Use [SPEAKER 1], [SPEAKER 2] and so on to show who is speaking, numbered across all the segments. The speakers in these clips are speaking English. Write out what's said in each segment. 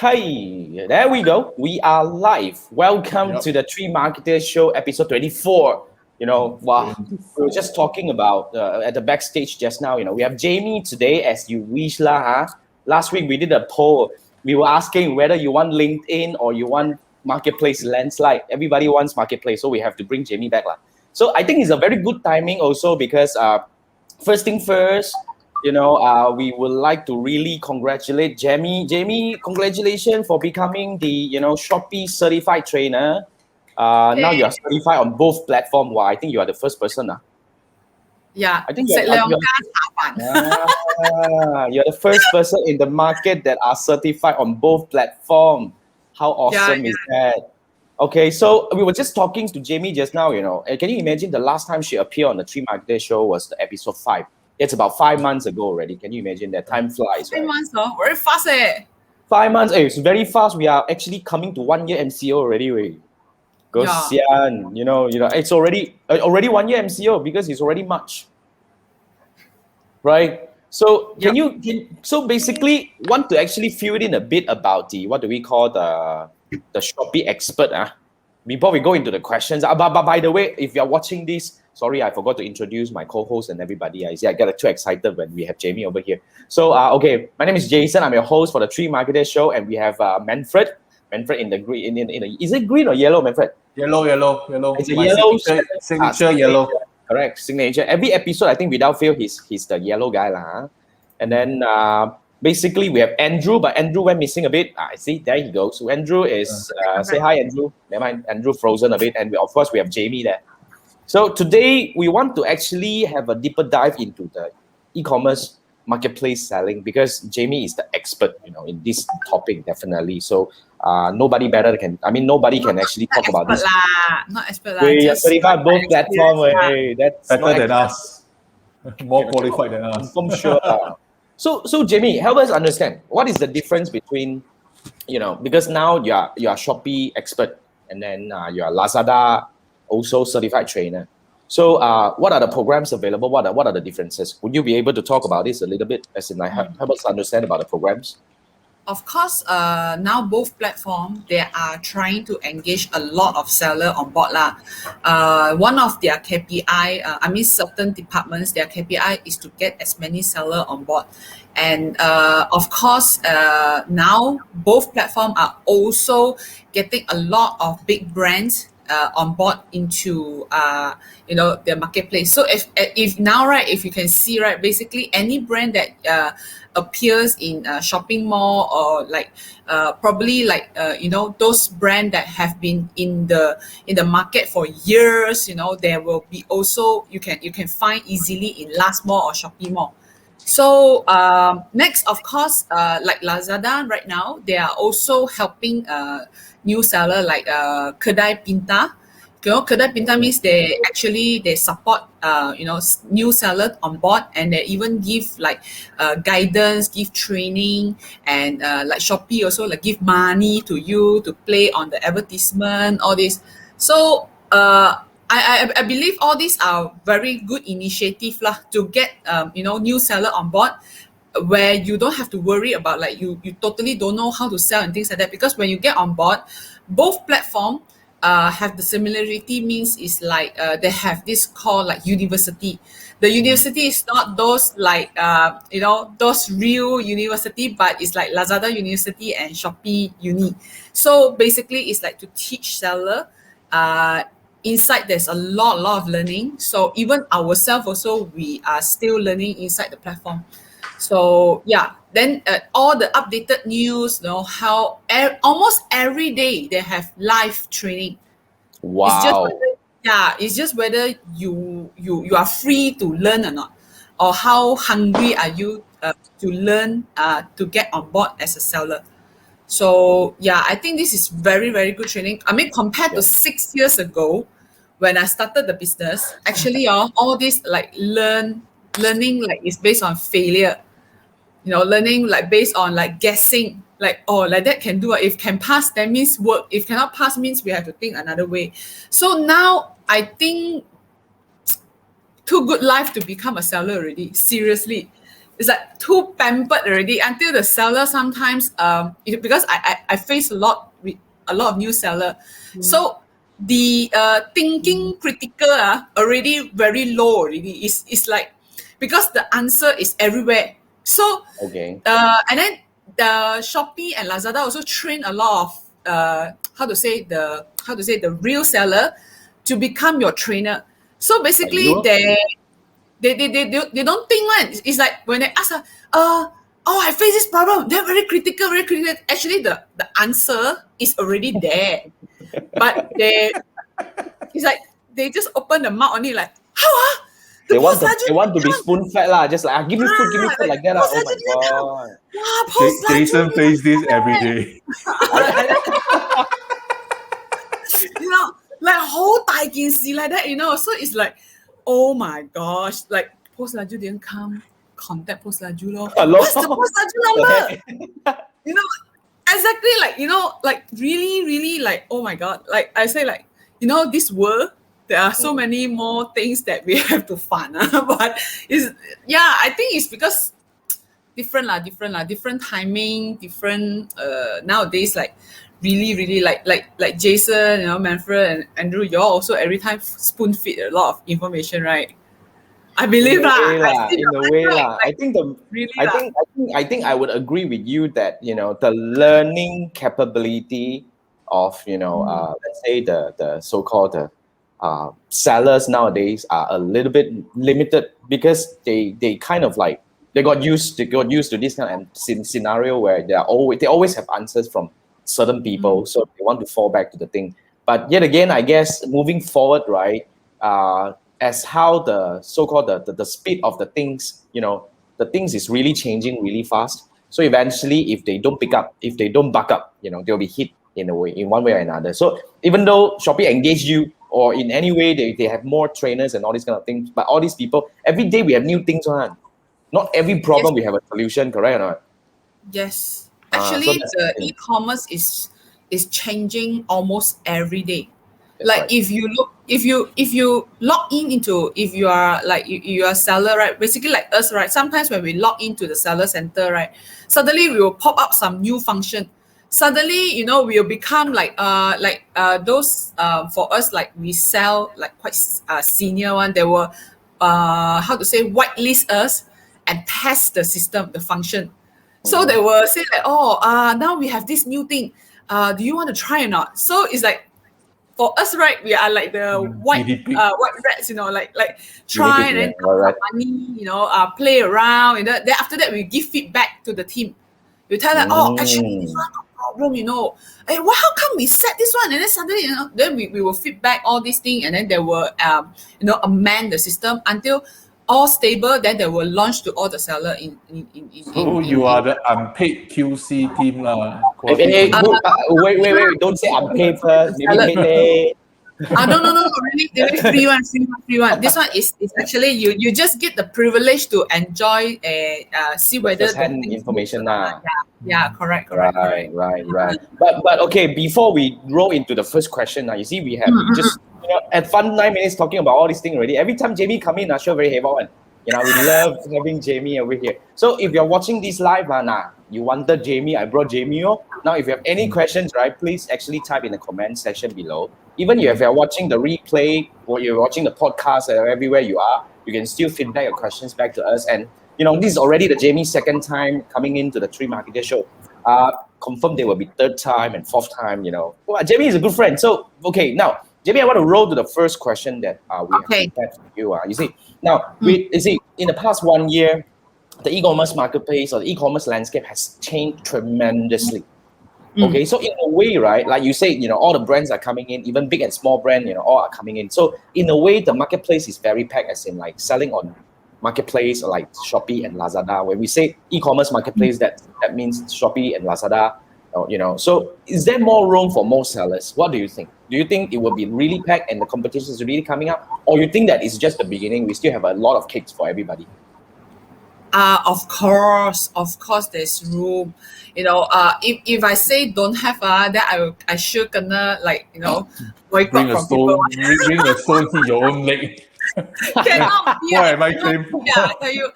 [SPEAKER 1] Okay, there we go. We are live. Welcome to the Three Marketers Show, episode 24. Wow, we were just talking about at the backstage just now. We have Jamie today, as you wish lah. Huh? Last week we did a poll. We were asking whether you want LinkedIn or you want Marketplace landslide. Everybody wants Marketplace, so we have to bring Jamie back lah. So I think it's a very good timing also because first thing first. We would like to really congratulate Jamie. Jamie, congratulations for becoming the, Shopee certified trainer. Now you are certified on both platforms. Wow, I think you are the first person.
[SPEAKER 2] Yeah,
[SPEAKER 1] I think you're the first person in the market that are certified on both platforms. How awesome is that? Okay, so we were just talking to Jamie just now, and can you imagine the last time she appeared on the Three Marketers Show was the episode 5. It's about 5 months ago already. Can you imagine that? Time flies, right?
[SPEAKER 2] 5 months, though. Very fast,
[SPEAKER 1] 5 months, it's very fast. We are actually coming to 1 year MCO already, right? Gosian, it's already 1 year MCO because it's already March, right? So so basically want to actually fill in a bit about the what do we call the Shopee expert, before we go into the questions. But by the way, if you're watching this, sorry, I forgot to introduce my co-host and everybody. I get too excited when we have Jamie over here. So, okay, my name is Jason. I'm your host for the Three Marketers Show, and we have Manfred. Manfred in the green. Is it green or yellow, Manfred?
[SPEAKER 3] Yellow.
[SPEAKER 1] It's a yellow
[SPEAKER 3] signature yellow.
[SPEAKER 1] Correct, signature. Every episode, I think without fail, he's the yellow guy, lah. And then basically we have Andrew, but Andrew went missing a bit. I see, there he goes. So Andrew is say hi, Andrew. Never mind, Andrew frozen a bit, and of course we have Jamie there. So today we want to actually have a deeper dive into the e-commerce marketplace selling because Jamie is the expert, in this topic definitely. So nobody can actually talk about this.
[SPEAKER 2] Not expert
[SPEAKER 1] We are certified both platforms. That's
[SPEAKER 3] better than us. More qualified than us.
[SPEAKER 1] I'm sure. So Jamie, help us understand what is the difference between, because now you are Shopee expert and then you are Lazada also certified trainer. So what are the programs available? What are the differences? Would you be able to talk about this a little bit, as in help us understand about the programs?
[SPEAKER 2] Of course, now both platforms, they are trying to engage a lot of seller on board. One of their KPI, certain departments, their KPI is to get as many seller on board. And of course, now both platforms are also getting a lot of big brands on board into the marketplace. So if now, right, if you can see, right, basically any brand that appears in a shopping mall or probably those brands that have been in the market for years, there will be also you can find easily in Last Mall or Shopee Mall. So next, of course, like Lazada right now, they are also helping new seller like Kedai Pintar. Kedai Pintar means they support new sellers on board, and they even give guidance, give training, and like Shopee also give money to you to play on the advertisement, all this. So I believe all these are very good initiative to get new seller on board, where you don't have to worry about you totally don't know how to sell and things like that, because when you get on board, both platform have the similarity, means is they have this called university. The university is not those those real university, but it's like Lazada University and Shopee Uni. So basically it's to teach seller. Inside there's a lot of learning. So even ourselves also, we are still learning inside the platform. So then all the updated news, how almost every day they have live training.
[SPEAKER 1] Wow.
[SPEAKER 2] It's just whether you are free to learn or not, or how hungry are you to learn to get on board as a seller. So I think this is very, very good training. Compared to 6 years ago when I started the business, actually all this learning is based on failure. Learning based on guessing, that can do it. If can pass, that means work. If cannot pass, means we have to think another way. So now I think too good life to become a seller already. Seriously. it's like too pampered already until the seller sometimes because I face a lot of new seller, so the thinking critical already very low already. It's like because the answer is everywhere. So
[SPEAKER 1] Okay.
[SPEAKER 2] and then the Shopee and Lazada also train a lot of how to say the real seller to become your trainer. So basically
[SPEAKER 1] you?
[SPEAKER 2] they don't think one. It's like when they ask oh, I face this problem, they're very critical, very critical. Actually the answer is already there. But it's like they just open the mouth only like, how
[SPEAKER 1] They want to be spoon fed lah, just like give me food like that lah. Oh my god.
[SPEAKER 3] Jason face this every day.
[SPEAKER 2] You know, like whole see like that, you know. So it's like, oh my gosh, like Post Laju didn't come, contact Post Laju lor.
[SPEAKER 1] Hello?
[SPEAKER 2] What's the Post Laju number? You know, exactly, like, you know, like really, really like, oh my god, like I say, like, you know, this world, there are so many more things that we have to find. But I think it's because different timing, different nowadays, like really like Jason, you know, Manfred and Andrew, you all also every time spoon feed a lot of information, right? I believe
[SPEAKER 1] in a way lah. I think I would agree with you that, you know, the learning capability of, you know, let's say the so-called sellers nowadays are a little bit limited because they kind of like they got used to this kind of scenario where they always have answers from certain people, so they want to fall back to the thing. But yet again, I guess moving forward, right, as how the so-called the speed of the things, you know, the things is really changing really fast. So eventually, if they don't pick up, if they don't buck up, you know, they'll be hit in one way or another. So even though Shopee engage you or in any way they have more trainers and all these kind of things, but all these people, every day we have new things on. Not every problem we have a solution, correct or not?
[SPEAKER 2] Yes. Actually,
[SPEAKER 1] so
[SPEAKER 2] the e-commerce is changing almost every day.
[SPEAKER 1] That's
[SPEAKER 2] like
[SPEAKER 1] right.
[SPEAKER 2] if you log into, if you are like you are a seller, right? Basically like us, right? Sometimes when we log into the seller center, right, suddenly we will pop up some new function. Suddenly, you know, we'll become like those for us, like we sell like quite senior one. They will how to say whitelist us and test the system, the function. So they will say like, now we have this new thing. Do you want to try or not? So it's like for us, right? We are like the white rats, you know, like try and then come money, you know, play around, and then after that we give feedback to the team. We tell them, actually this one no problem, you know. Hey, well, how come we set this one and then suddenly, you know, then we will feedback all these things, and then they will you know, amend the system until all stable. Then they will launch to all the seller in
[SPEAKER 3] you are the unpaid QC team lah.
[SPEAKER 1] Wait, don't say unpaid first. Maybe paid late.
[SPEAKER 2] No, really free one. This one is actually you just get the privilege to enjoy see whether
[SPEAKER 1] first-hand information lah.
[SPEAKER 2] Yeah, correct.
[SPEAKER 1] Right. But okay, before we roll into the first question now, you see we have just, you know, at fun 9 minutes talking about all these things already. Every time Jamie come in, I show very heavy one. You know, we love having Jamie over here. So if you're watching this live, you wanted Jamie, I brought Jamie. Now, if you have any questions, right, please actually type in the comment section below. Even if you're watching the replay or you're watching the podcast or everywhere you are, you can still feedback your questions back to us. And, you know, this is already the Jamie's second time coming into the Three Marketeers show. Confirm there will be third time and fourth time, you know. Well, Jamie is a good friend. So, okay, now, Jamie, I want to roll to the first question that we have prepared for you. You see, now, in the past 1 year, the e-commerce marketplace or the e-commerce landscape has changed tremendously. Okay, so in a way, right, like you say, you know, all the brands are coming in, even big and small brand, you know, all are coming in. So in a way, the marketplace is very packed, as in like selling on marketplace like Shopee and Lazada. When we say e-commerce marketplace, that means Shopee and Lazada, you know. So is there more room for more sellers? What do you think? Do you think it will be really packed and the competition is really coming up? Or you think that it's just the beginning, we still have a lot of cakes for everybody?
[SPEAKER 2] Of course, there's room. You know, if I say don't have, then I sure gonna, like, you know, boycott from people.
[SPEAKER 3] Bring a stone to your own leg.
[SPEAKER 2] Cannot be.
[SPEAKER 3] Where am I came from?
[SPEAKER 2] Yeah, I tell you,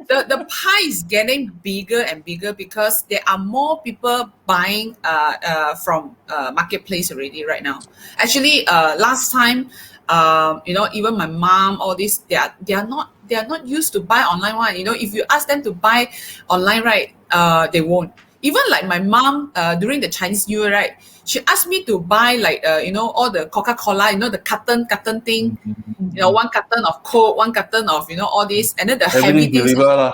[SPEAKER 2] the pie is getting bigger and bigger because there are more people buying from marketplace already right now. Actually, last time, even my mom, all this, they are not used to buy online one. If you ask them to buy online, right, they won't. Even like my mom, during the Chinese New Year, right, she asked me to buy like all the Coca-Cola, the carton thing, one carton of Coke, one carton of all this, and then the heavy
[SPEAKER 3] Everything
[SPEAKER 2] things.
[SPEAKER 3] deliver lah.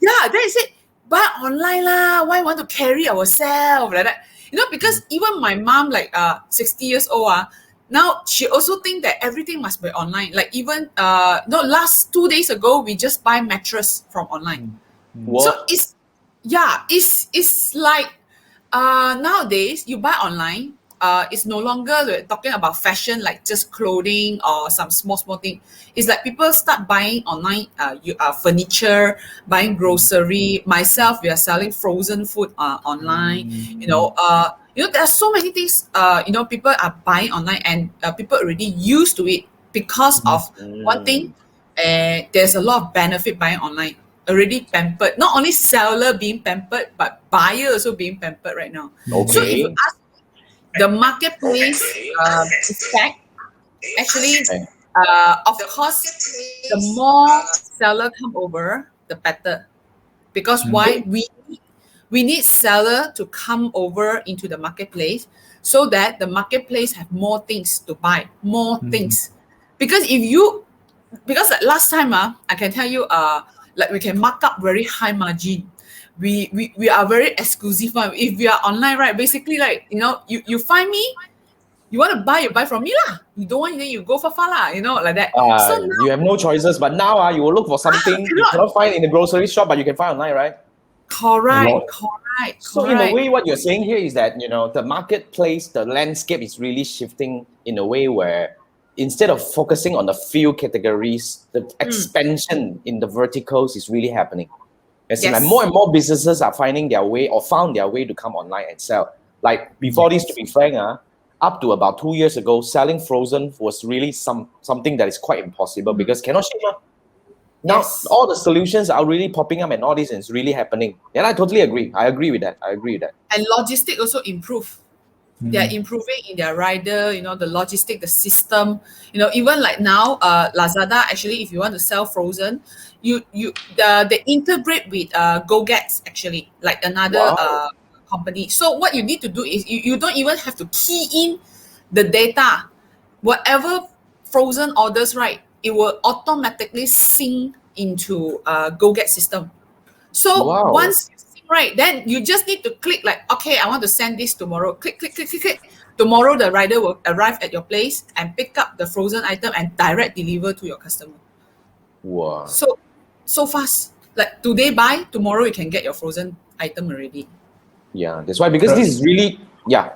[SPEAKER 2] Yeah, then I said, buy online lah. Why want to carry ourselves like that? Because even my mom, like 60 years old, now she also think that everything must be online. Like even last 2 days ago, we just buy mattress from online.
[SPEAKER 1] What?
[SPEAKER 2] So it's like nowadays you buy online. It's no longer we're talking about fashion, like just clothing or some small thing. It's like people start buying online furniture, buying grocery. Myself, we are selling frozen food online. There are so many things people are buying online, and people already used to it because of one thing. There's a lot of benefit buying online. Already pampered. Not only seller being pampered, but buyer also being pampered right now.
[SPEAKER 1] Okay.
[SPEAKER 2] So if you ask the marketplace effect, actually, of course, the more seller come over, the better. Because why? We need seller to come over into the marketplace so that the marketplace have more things to buy, more things. Because like last time, I can tell you, like we can mark up very high margin. We are very exclusive one. If we are online, right, basically, like, you find me, you want to buy, you buy from me lah. You don't want, then you go for far lah, like that. So now,
[SPEAKER 1] you have no choices, but now you will look for something you cannot find in the grocery shop, but you can find online, right?
[SPEAKER 2] correct.
[SPEAKER 1] So in a way, what you're saying here is that the marketplace, the landscape is really shifting in a way where instead of focusing on the few categories, the expansion in the verticals is really happening. It's like more and more businesses are finding their way or found their way to come online and sell. Like before this, to be frank, up to about 2 years ago, selling frozen was really something that is quite impossible because cannot ship. Now all the solutions are really popping up and all this is really happening. And I totally agree. I agree with that.
[SPEAKER 2] And logistic also improve. They are improving in their rider, the logistic, the system. Even like now, Lazada, actually, if you want to sell frozen, they integrate with GoGets, actually, like another company. So what you need to do is you don't even have to key in the data. Whatever frozen orders, right, it will automatically sync into GoGet system. So once you sync, right, then you just need to click like, okay, I want to send this tomorrow. Click. Tomorrow the rider will arrive at your place and pick up the frozen item and direct deliver to your customer.
[SPEAKER 1] Wow.
[SPEAKER 2] So fast. Like today buy, tomorrow you can get your frozen item already.
[SPEAKER 1] Yeah, that's why, because this is really,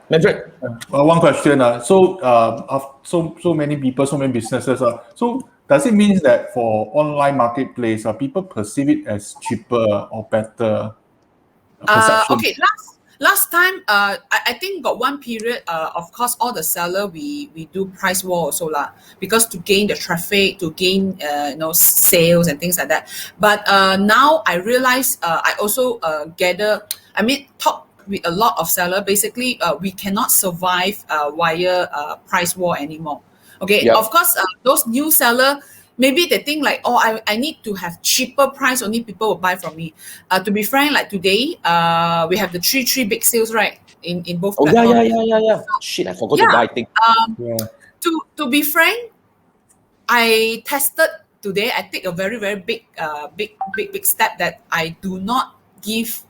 [SPEAKER 1] Manfred.
[SPEAKER 3] One question. So many people, so many businesses. So does it mean that for online marketplace, people perceive it as cheaper or better? Perception?
[SPEAKER 2] Okay, last time, I think got one period, of course, all the seller, we do price war also lah, because to gain the traffic, to gain sales and things like that. But now I realize, I also talk with a lot of seller. Basically, we cannot survive via price war anymore. Okay, of course, those new seller, maybe they think like, I need to have cheaper price, only people will buy from me. To be frank, like today, we have the three big sales, right, in both platforms.
[SPEAKER 1] Yeah. Shit, I forgot to buy things.
[SPEAKER 2] To be frank, I tested today. I take a very, very big step that I do not give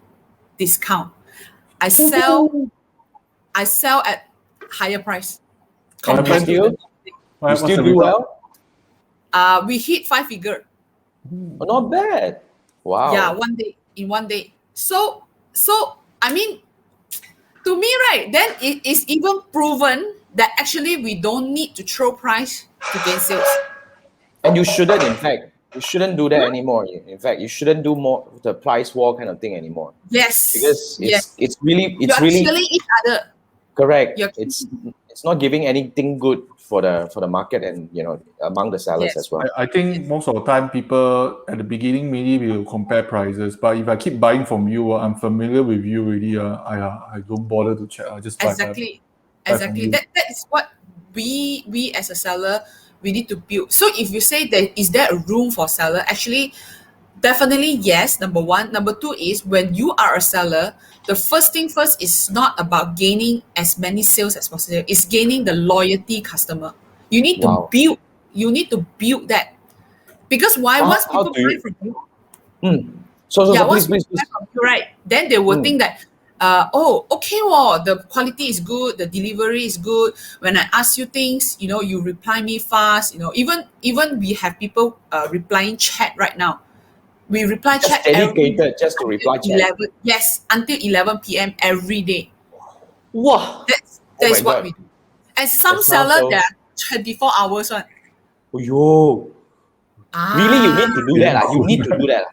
[SPEAKER 2] discount. I sell at higher price.
[SPEAKER 1] And you still do well?
[SPEAKER 2] We hit 5 figure.
[SPEAKER 1] Not bad. Wow.
[SPEAKER 2] Yeah, in one day. So I mean, to me, right, then it is even proven that actually we don't need to throw price to gain sales.
[SPEAKER 1] And you shouldn't, in fact. You shouldn't do that anymore. In fact, you shouldn't do more the price war kind of thing anymore.
[SPEAKER 2] Yes.
[SPEAKER 1] Because it's really
[SPEAKER 2] killing each other.
[SPEAKER 1] correct. it's not giving anything good for the market and among the sellers as well.
[SPEAKER 3] I think most of the time people at the beginning maybe will compare prices, but if I keep buying from you, I'm familiar with you already. I don't bother to check. I just buy from
[SPEAKER 2] Exactly.
[SPEAKER 3] you.
[SPEAKER 2] That is what we as a seller we need to build. So if you say that is there a room for seller? Actually, definitely yes. Number one. Number two is when you are a seller, the first thing first is not about gaining as many sales as possible. It's gaining the loyalty customer. You need to
[SPEAKER 1] Wow.
[SPEAKER 2] build. You need to build that because why? Once
[SPEAKER 1] How
[SPEAKER 2] people
[SPEAKER 1] do you?
[SPEAKER 2] buy from you,
[SPEAKER 1] So
[SPEAKER 2] once
[SPEAKER 1] please.
[SPEAKER 2] people buy from you, right? Then they will think that. Okay, well, the quality is good, the delivery is good. When I ask you things, you reply me fast. Even we have people replying chat right now. We reply
[SPEAKER 1] Just
[SPEAKER 2] chat every day
[SPEAKER 1] dedicated just to reply
[SPEAKER 2] until
[SPEAKER 1] chat.
[SPEAKER 2] 11. Yes, until 11 p.m. every day.
[SPEAKER 1] Wow.
[SPEAKER 2] That
[SPEAKER 1] Oh
[SPEAKER 2] is
[SPEAKER 1] my
[SPEAKER 2] what
[SPEAKER 1] God.
[SPEAKER 2] we do. And some
[SPEAKER 1] That sounds
[SPEAKER 2] seller
[SPEAKER 1] so.
[SPEAKER 2] that are 24 hours one.
[SPEAKER 1] Yo. Really, you need to do that.
[SPEAKER 3] Damn
[SPEAKER 1] You
[SPEAKER 3] cool.
[SPEAKER 1] need to do that.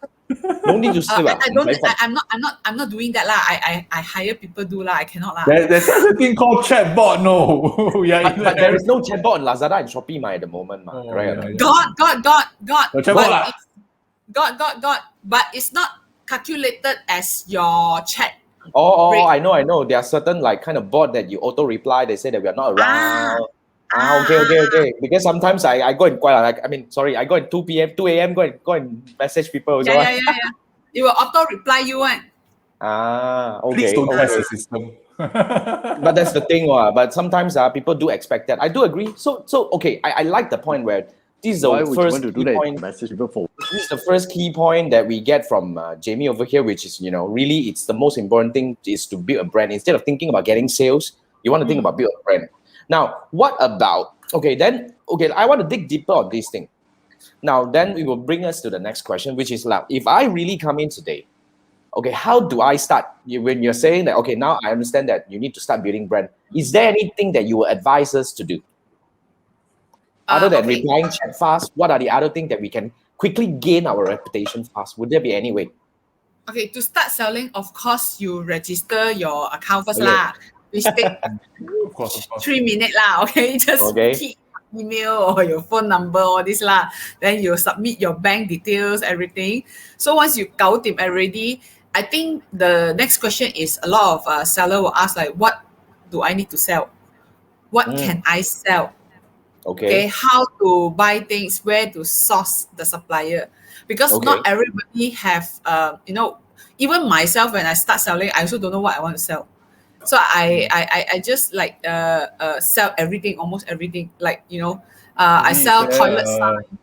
[SPEAKER 1] No need to sleep.
[SPEAKER 2] I don't. I'm not doing that lah. I hire people do lah. I cannot lah.
[SPEAKER 3] There's such a thing called chatbot. No,
[SPEAKER 1] But there is no chatbot on Lazada and Shopee at the moment,
[SPEAKER 3] Oh,
[SPEAKER 1] right?
[SPEAKER 3] yeah.
[SPEAKER 2] God.
[SPEAKER 3] The chatbot lah.
[SPEAKER 2] God. But it's not calculated as your chat.
[SPEAKER 1] Oh,
[SPEAKER 2] rate.
[SPEAKER 1] I know. There are certain kind of bot that you auto reply. They say that we are not around. Okay. Because sometimes I go and I go at 2 p.m., 2 a.m. Go and message people.
[SPEAKER 2] Yeah. It will auto reply you one.
[SPEAKER 3] Please
[SPEAKER 1] Okay.
[SPEAKER 3] don't test the system.
[SPEAKER 1] But that's the thing, but sometimes people do expect that. I do agree. So okay, I like the point where this is
[SPEAKER 4] Why
[SPEAKER 1] the
[SPEAKER 4] would you
[SPEAKER 1] first
[SPEAKER 4] want to do
[SPEAKER 1] key
[SPEAKER 4] that?
[SPEAKER 1] point.
[SPEAKER 4] Message people for
[SPEAKER 1] This is the first key point that we get from Jamie over here, which is really it's the most important thing is to build a brand. Instead of thinking about getting sales, you want to think about build a brand. Now, what about I want to dig deeper on this thing. Now, then we will bring us to the next question, which is like, if I really come in today, okay, how do I start? When you're saying that, okay, now I understand that you need to start building brand. Is there anything that you will advise us to do? Other than replying chat fast, what are the other things that we can quickly gain our reputation fast? Would there be any way?
[SPEAKER 2] Okay, to start selling, of course, you register your account first
[SPEAKER 1] Okay.
[SPEAKER 2] lah. Which take
[SPEAKER 3] Of course.
[SPEAKER 2] 3 minutes lah. Okay, just key email or your phone number or this lah. Then you submit your bank details, everything. So once you got it already, I think the next question is a lot of seller will ask like, what do I need to sell? What can I sell? Okay, how to buy things, where to source the supplier, because not everybody have even myself when I start selling, I also don't know what I want to sell. So I just sell everything, almost everything. I sell toilet sign.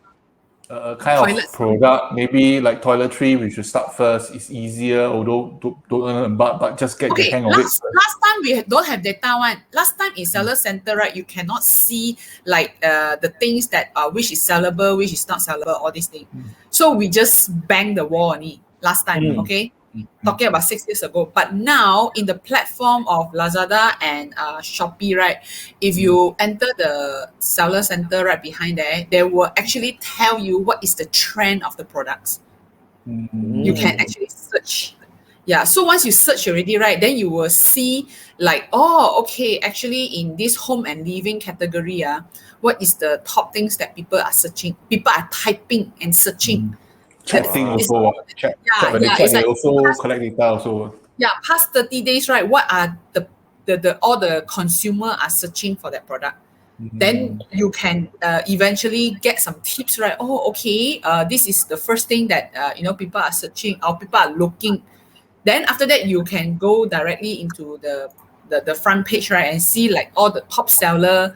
[SPEAKER 3] A kind of product, maybe like toiletry, we should start first. It's easier, although don't but just get the hang of it.
[SPEAKER 2] Last time we don't have data one. Last time in seller center, right, you cannot see the things that which is sellable, which is not sellable, all these things. So we just bang the wall on it last time, okay? Talking about 6 years ago. But now in the platform of Lazada and Shopee, right, if you enter the seller center right behind there, they will actually tell you what is the trend of the products. You can actually search. Yeah, so once you search already, right, then you will see actually in this home and living category, what is the top things that people are searching? People are typing and searching.
[SPEAKER 3] Chatting also. Chat when they chat, they also collect data also.
[SPEAKER 2] Yeah, past 30 days, right? What are the all the consumer are searching for that product? Then you can eventually get some tips, right? This is the first thing that people are searching or people are looking. Then after that, you can go directly into the front page, right, and see like all the top seller.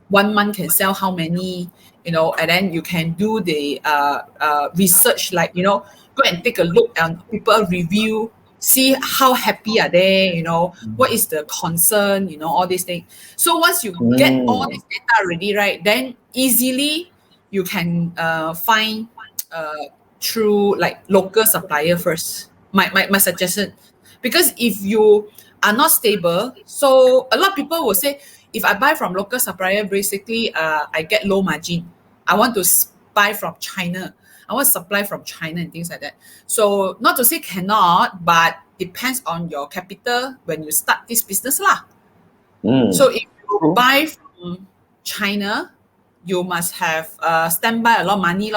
[SPEAKER 2] 1 month can sell how many, and then you can do the research, go and take a look on people review, see how happy are they, what is the concern, all these things. So once you get all this data already, right, then easily you can find through like local supplier first. My suggestion, because if you are not stable, so a lot of people will say, if I buy from local supplier, basically I get low margin. I want to buy from China. I want to supply from China and things like that. So not to say cannot, but depends on your capital when you start this business lah. So if you you buy from China, you must have stand by a lot of money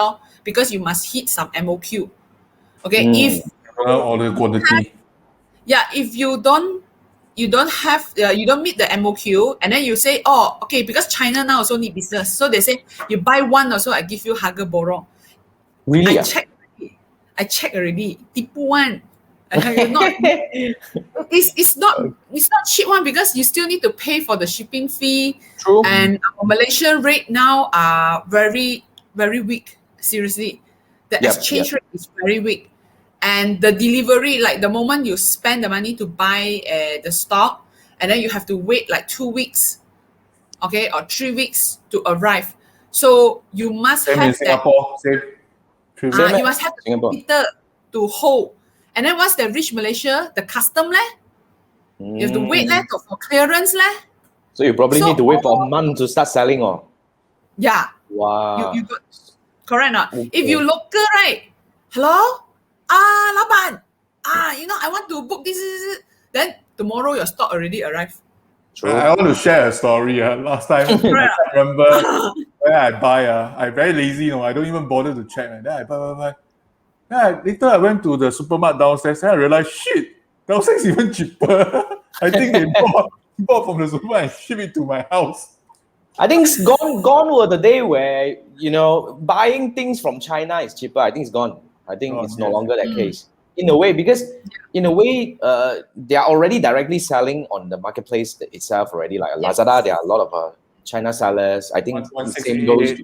[SPEAKER 2] because you must hit some MOQ. Okay, if
[SPEAKER 3] order quantity.
[SPEAKER 2] if you don't have you don't meet the MOQ, and then you say, oh, okay, because China now also need business, so they say you buy one also, I give you harga borong.
[SPEAKER 1] Really?
[SPEAKER 2] I check already. Tipu one. I tell you not. It's not cheap one because you still need to pay for the shipping fee.
[SPEAKER 1] True.
[SPEAKER 2] And our Malaysian rate now are very, very weak. Seriously, the exchange rate is very weak, and the delivery, like the moment you spend the money to buy the stock, and then you have to wait like 2 weeks, okay, or 3 weeks to arrive. So you must
[SPEAKER 3] Same
[SPEAKER 2] have
[SPEAKER 3] in Singapore. Same.
[SPEAKER 2] you must have the meter to hold. And then once they reach Malaysia, the custom you have to wait for clearance
[SPEAKER 1] So you probably need to wait for a month to start selling or?
[SPEAKER 2] Yeah.
[SPEAKER 1] Wow.
[SPEAKER 2] You got correct not?
[SPEAKER 1] Okay.
[SPEAKER 2] If you local, right? Hello? Laban. I want to book this. Then tomorrow your stock already arrived.
[SPEAKER 3] True. I want to share a story. Last time, I can't remember where I buy. I very lazy, I don't even bother to check. Then I buy. Then later I went to the supermarket downstairs and I realized, shit, downstairs is even cheaper. I think they bought from the supermarket and ship it to my house.
[SPEAKER 1] I think it's gone were the day where, buying things from China is cheaper. I think it's gone. I think it's no longer that case. In a way, because they are already directly selling on the marketplace itself already. Like Lazada, there are a lot of China sellers. I think the same goes.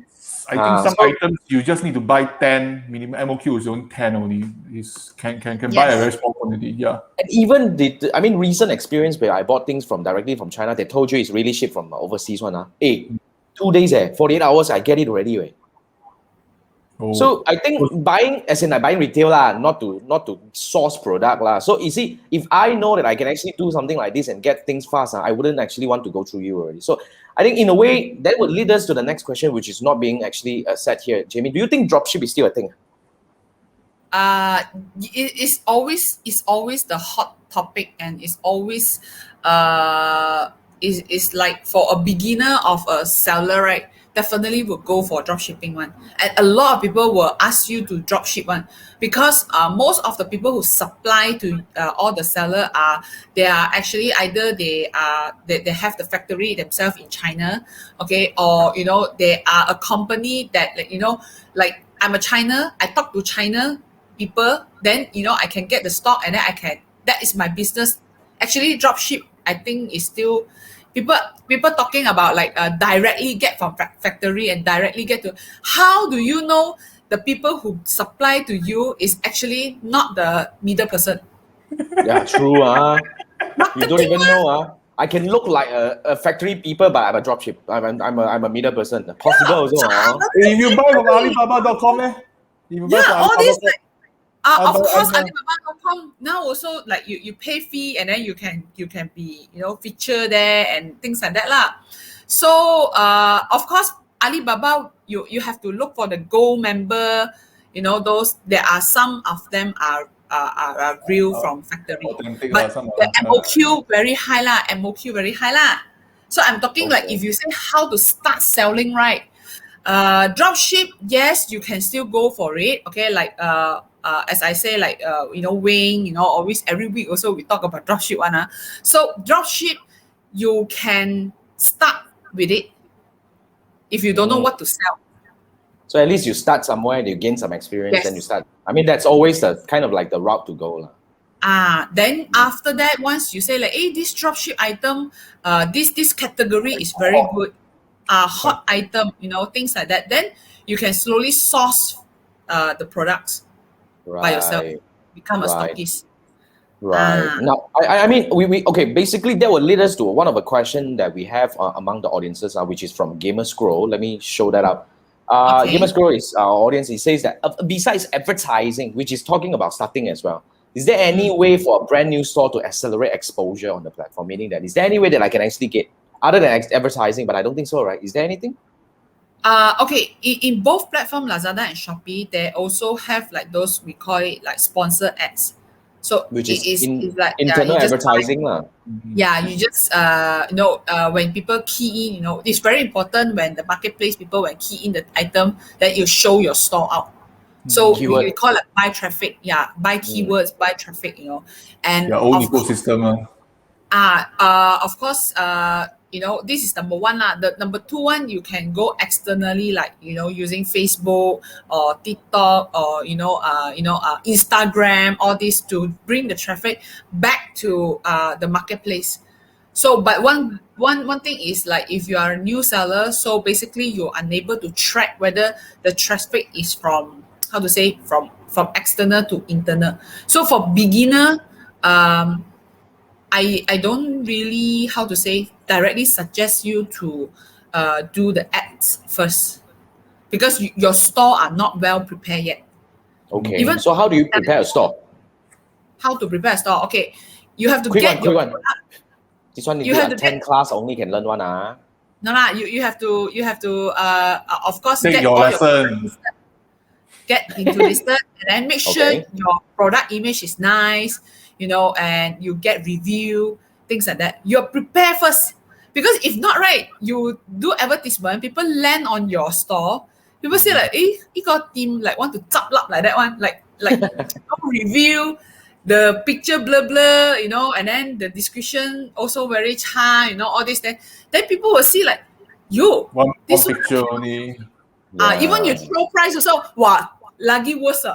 [SPEAKER 3] I think some items you just need to buy 10 minimum. MOQ is only 10 only. Can buy a very small quantity. Yeah.
[SPEAKER 1] And even recent experience where I bought things directly from China, they told you it's really shipped from overseas one. 2 days 48 hours I get it already. Right? Oh. So I think buying retail not to source product So you see, if I know that I can actually do something like this and get things fast, I wouldn't actually want to go through you already. So I think in a way that would lead us to the next question, which is not being actually said here. Jamie, do you think dropship is still a thing?
[SPEAKER 2] It's always the hot topic, and it's always is like for a beginner of a seller, right? Definitely will go for dropshipping one, and a lot of people will ask you to dropship one because most of the people who supply to all the seller they are actually either they have the factory themselves in China, okay, or they are a company that like I'm a China, I talk to China people, then I can get the stock and then that is my business. Actually, dropship I think is still people talking about like directly get from factory and directly get to. How do you know the people who supply to you is actually not the middle person?
[SPEAKER 1] Yeah, true. You don't even know. I can look like a factory people, but I'm a dropship. I'm a middle person. Possible also.
[SPEAKER 3] If you buy from Alibaba.com,
[SPEAKER 2] all this like. Of course, Alibaba.com now also like you pay fee and then you can be feature there and things like that lah. So of course Alibaba you have to look for the gold member. Those there are some of them are real from factory, but the MOQ very high lah. MOQ very high lah. So I'm talking like if you say how to start selling, right? Dropship, yes, you can still go for it. Okay, like as I say, like Wayne, always every week also we talk about dropship one. So dropship, you can start with it if you don't know what to sell.
[SPEAKER 1] So at least you start somewhere, you gain some experience, and you start. I mean, that's always the kind of like the route to go.
[SPEAKER 2] Then after that, once you say like, hey, this dropship item, this category is very good. Hot item, things like that. Then you can slowly source the products by yourself, become a stockist.
[SPEAKER 1] Right. Now, I mean, we okay. Basically, that will lead us to one of the questions that we have among the audiences, which is from Gamer Scroll. Let me show that up. Gamer Scroll is our audience. He says that besides advertising, which is talking about starting as well, is there any way for a brand new store to accelerate exposure on the platform? Meaning that is there any way that I can actually get other than advertising? But I don't think so, right? Is there anything?
[SPEAKER 2] Okay, in both platform, Lazada and Shopee, they also have like those, we call it like sponsor ads. So
[SPEAKER 1] Which
[SPEAKER 2] it
[SPEAKER 1] is
[SPEAKER 2] is like
[SPEAKER 1] internal
[SPEAKER 2] you just
[SPEAKER 1] advertising lah.
[SPEAKER 2] yeah, you just when people key in, it's very important when the marketplace people when key in the item that you show your store out. So
[SPEAKER 1] Keyword.
[SPEAKER 2] we call it buy traffic, buy keywords, buy traffic, and
[SPEAKER 3] Your own
[SPEAKER 2] of course,
[SPEAKER 3] ecosystem.
[SPEAKER 2] of course, this is number one lah. The number two one, you can go externally, like using Facebook or TikTok or Instagram, all this to bring the traffic back to the marketplace. So, but one thing is like if you are a new seller, so basically you're unable to track whether the traffic is from from external to internal. So for beginner, I don't really directly suggest you to do the ads first because your store are not well prepared yet.
[SPEAKER 1] Okay.
[SPEAKER 2] Even
[SPEAKER 1] so how do you prepare a store?
[SPEAKER 2] How to prepare a store? Okay, you have to
[SPEAKER 1] Quick
[SPEAKER 2] get
[SPEAKER 1] one,
[SPEAKER 2] your
[SPEAKER 1] quick one.
[SPEAKER 2] product.
[SPEAKER 1] This one
[SPEAKER 2] You
[SPEAKER 1] need
[SPEAKER 2] have
[SPEAKER 1] a
[SPEAKER 2] to
[SPEAKER 1] 10
[SPEAKER 2] get
[SPEAKER 1] class only can learn one.
[SPEAKER 2] no lah. You have to of course
[SPEAKER 3] Take
[SPEAKER 2] get
[SPEAKER 3] your
[SPEAKER 2] all
[SPEAKER 3] lesson.
[SPEAKER 2] your product listed. Get into listed and then make sure
[SPEAKER 1] Okay.
[SPEAKER 2] your product image is nice, and you get review, things like that. You're prepared first. Because if not, right, you do advertisement, people land on your store, people say like, you got team like want to chop up like that one, like no review, the picture blur blur, and then the description also very high, all this, then people will see like, yo,
[SPEAKER 3] One
[SPEAKER 2] this one
[SPEAKER 3] picture only.
[SPEAKER 2] even you throw price also, wow, lagi worse.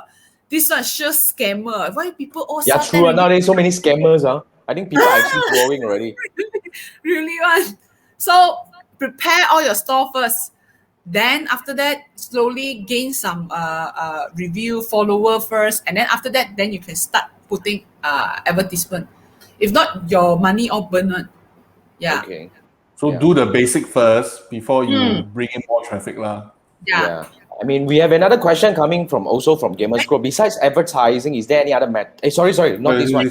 [SPEAKER 2] This one sure scammer. Why people all
[SPEAKER 1] Yeah,
[SPEAKER 2] sell
[SPEAKER 1] true.
[SPEAKER 2] 10
[SPEAKER 1] Nowadays, so many scammers. I think people are actually growing already.
[SPEAKER 2] really one. So prepare all your store first. Then after that, slowly gain some review follower first, and then after that, then you can start putting advertisement. If not, your money all burn one. Yeah.
[SPEAKER 1] Okay.
[SPEAKER 3] So
[SPEAKER 1] Yeah.
[SPEAKER 3] do the basic first before you bring in more traffic lah.
[SPEAKER 2] Yeah.
[SPEAKER 1] I mean, we have another question coming from Gamers Group. Besides advertising, is there any other sorry, not this one.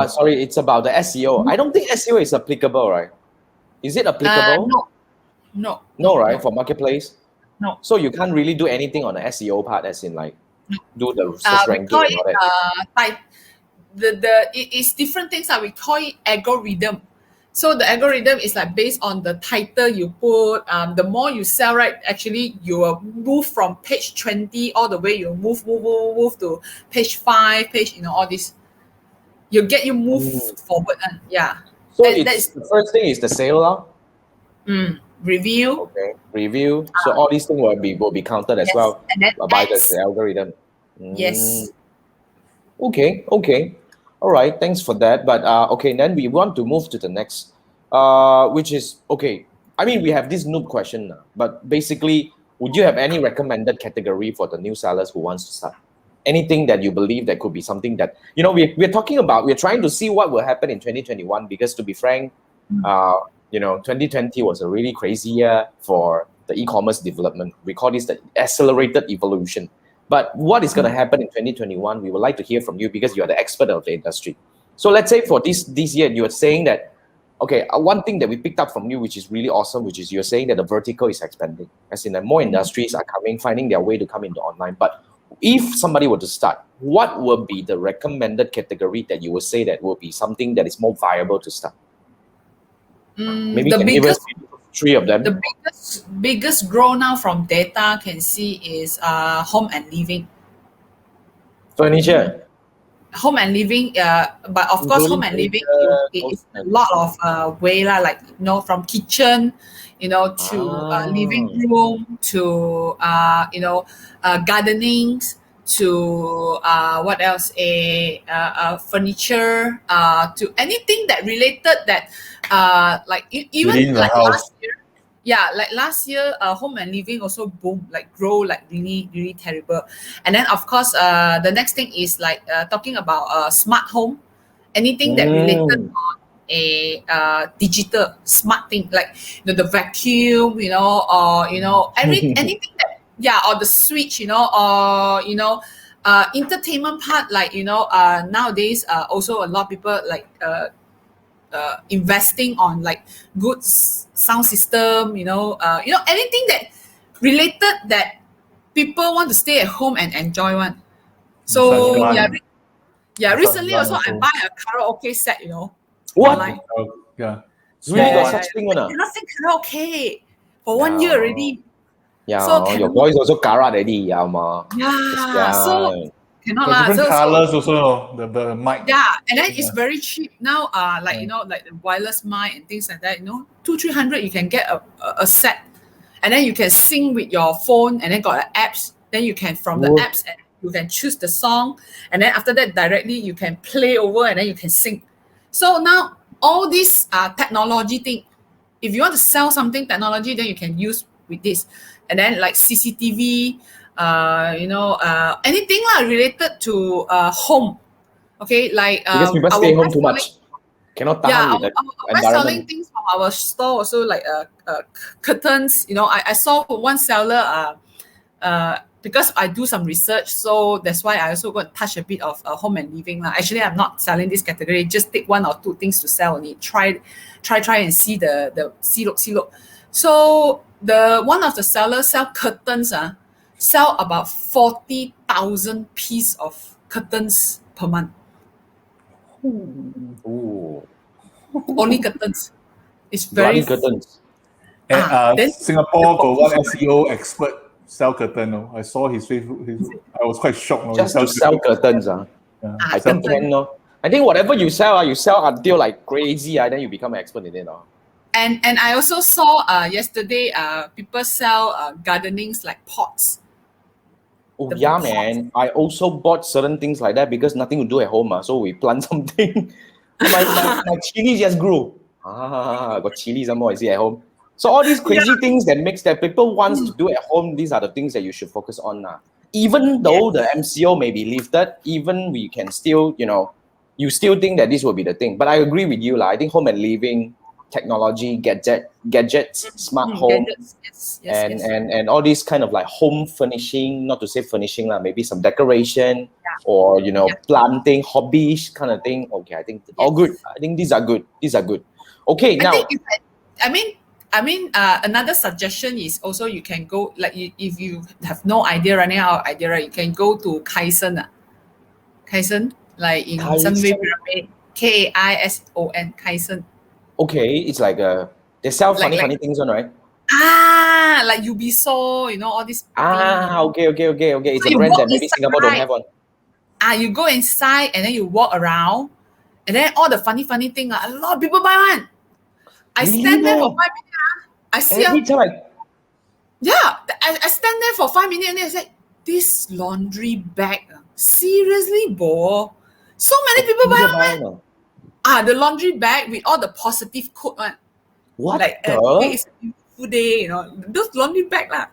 [SPEAKER 1] Sorry, it's about the SEO. I don't think SEO is applicable, right? Is it applicable?
[SPEAKER 2] No,
[SPEAKER 1] right? For marketplace?
[SPEAKER 2] No.
[SPEAKER 1] So you can't really do anything on the SEO part, as in like do the search
[SPEAKER 2] we
[SPEAKER 1] ranking
[SPEAKER 2] call
[SPEAKER 1] and all that.
[SPEAKER 2] it is different things that we call it algorithm. So the algorithm is like based on the title you put. The more you sell, right, actually you will move from page 20 all the way. You move to page 5, all this. You move forward. Yeah.
[SPEAKER 1] So the first thing is the sale lah.
[SPEAKER 2] Review.
[SPEAKER 1] Okay. Review. So all these things will be counted as well
[SPEAKER 2] And then
[SPEAKER 1] by
[SPEAKER 2] ads.
[SPEAKER 1] the algorithm.
[SPEAKER 2] Yes.
[SPEAKER 1] Okay. All right. Thanks for that. But okay, then we want to move to the next, which is okay. I mean, we have this noob question now, but basically, would you have any recommended category for the new sellers who wants to start? Anything that you believe that could be something that we're talking about. We're trying to see what will happen in 2021 because, to be frank, 2020 was a really crazy year for the e-commerce development. We call this the accelerated evolution. But what is going to happen in 2021? We would like to hear from you because you are the expert of the industry. So let's say for this year, you are saying that, okay, one thing that we picked up from you, which is really awesome, which is you're saying that the vertical is expanding, as in that more industries are finding their way to come into online. But if somebody were to start, what would be the recommended category that you would say that will be something that is more viable to start? Maybe you can give us 3 of them.
[SPEAKER 2] The biggest grow now from data can see is home and living.
[SPEAKER 1] Furniture.
[SPEAKER 2] Home and living, but of course, home and living is a lot of way lah, like from kitchen, to living room, to gardening, to what else? Furniture, to anything that related that like even like last year. Yeah, like last year, home and living also boom, like grow like really, really terrible. And then of course, the next thing is like talking about smart home, anything that related on a digital smart thing, like the vacuum, or anything that or the switch, or entertainment part, like nowadays also a lot of people like investing on like good sound system, anything that related that people want to stay at home and enjoy one. So Yeah, recently also I
[SPEAKER 3] also.
[SPEAKER 2] buy a karaoke set,
[SPEAKER 1] What?
[SPEAKER 2] online.
[SPEAKER 3] Yeah.
[SPEAKER 1] Really got
[SPEAKER 3] Small
[SPEAKER 1] such thing on?
[SPEAKER 2] I cannot sing karaoke for 1 year already.
[SPEAKER 1] Yeah,
[SPEAKER 2] So
[SPEAKER 1] your
[SPEAKER 2] cannot.
[SPEAKER 1] voice also karat already, yeah, ma.
[SPEAKER 2] Yeah, so cannot
[SPEAKER 3] Got
[SPEAKER 2] lah.
[SPEAKER 3] different
[SPEAKER 2] So
[SPEAKER 3] colors also, the mic.
[SPEAKER 2] yeah, and then it's
[SPEAKER 3] Yeah.
[SPEAKER 2] very cheap now. Like like the wireless mic and things like that. 200-300 you can get a set, and then you can sing with your phone, and then got apps. Then you can from the
[SPEAKER 1] Oh.
[SPEAKER 2] apps and you can choose the song, and then after that directly you can play over, and then you can sing. So now all this technology thing, if you want to sell something technology, then you can use with this, and then like CCTV, anything related to home. Okay, like
[SPEAKER 1] Because people
[SPEAKER 2] our
[SPEAKER 1] stay home too
[SPEAKER 2] best selling,
[SPEAKER 1] much. Cannot
[SPEAKER 2] yeah,
[SPEAKER 1] tahan with the
[SPEAKER 2] our best selling
[SPEAKER 1] environment.
[SPEAKER 2] things from our store also like curtains. I saw one seller because I do some research, so that's why I also got touch a bit of home and living. Actually, I'm not selling this category. Just take one or two things to sell only. Try and see the see look. So the one of the sellers sell curtains. Sell about 40,000 piece of curtains per month.
[SPEAKER 1] Ooh,
[SPEAKER 2] Only curtains. It's
[SPEAKER 1] bloody
[SPEAKER 2] very
[SPEAKER 1] curtains.
[SPEAKER 3] And
[SPEAKER 2] then
[SPEAKER 3] Singapore got one
[SPEAKER 2] the
[SPEAKER 3] SEO expert sell curtain. I saw his Facebook. I was quite shocked. He
[SPEAKER 1] Just to
[SPEAKER 3] sells
[SPEAKER 1] sell
[SPEAKER 3] curtain.
[SPEAKER 1] curtains.
[SPEAKER 3] Yeah,
[SPEAKER 1] I
[SPEAKER 3] sell
[SPEAKER 1] think
[SPEAKER 2] curtain.
[SPEAKER 1] I think whatever you sell until like crazy, then you become an expert in it.
[SPEAKER 2] And I also saw yesterday people sell gardenings like pots.
[SPEAKER 1] Oh
[SPEAKER 2] The
[SPEAKER 1] yeah,
[SPEAKER 2] pots.
[SPEAKER 1] man. I also bought certain things like that because nothing to do at home. So we plant something. my chili just grew. Got chili some more, I see at home. So all these crazy things that makes that people wants to do at home, these are the things that you should focus on. Even though the MCO may be lifted, even we can still, you still think that this will be the thing. But I agree with you. I think home and living, technology, gadgets, smart home,
[SPEAKER 2] Gadgets. Yes.
[SPEAKER 1] and all these kind of like home furnishing, not to say furnishing, maybe some decoration or planting, hobbies kind of thing. Okay, I think all good. I think these are good. Okay,
[SPEAKER 2] I
[SPEAKER 1] now
[SPEAKER 2] think another suggestion is also you can go like if you have no idea running out of idea, right? You can go to Kaisen. Kaisen, like in Sunway
[SPEAKER 1] Kaisen.
[SPEAKER 2] Pyramid, Kaison, Kaisen.
[SPEAKER 1] Okay, it's like they sell
[SPEAKER 2] Like
[SPEAKER 1] funny things on, right?
[SPEAKER 2] Like Ubisoft, all these things.
[SPEAKER 1] Okay. It's
[SPEAKER 2] So
[SPEAKER 1] a
[SPEAKER 2] you
[SPEAKER 1] brand
[SPEAKER 2] walk
[SPEAKER 1] that maybe
[SPEAKER 2] inside,
[SPEAKER 1] Singapore don't have one.
[SPEAKER 2] You go inside and then you walk around, and then all the funny thing, a lot of people buy one. I
[SPEAKER 1] Really,
[SPEAKER 2] stand there for
[SPEAKER 1] man?
[SPEAKER 2] 5 minutes. I see
[SPEAKER 1] Every time,
[SPEAKER 2] I stand there for 5 minutes and then I say, this laundry bag, seriously, bo? So many people buy one. The laundry bag with all the positive quote one.
[SPEAKER 1] what
[SPEAKER 2] Like
[SPEAKER 1] the?
[SPEAKER 2] today is a beautiful day, those laundry bag lah.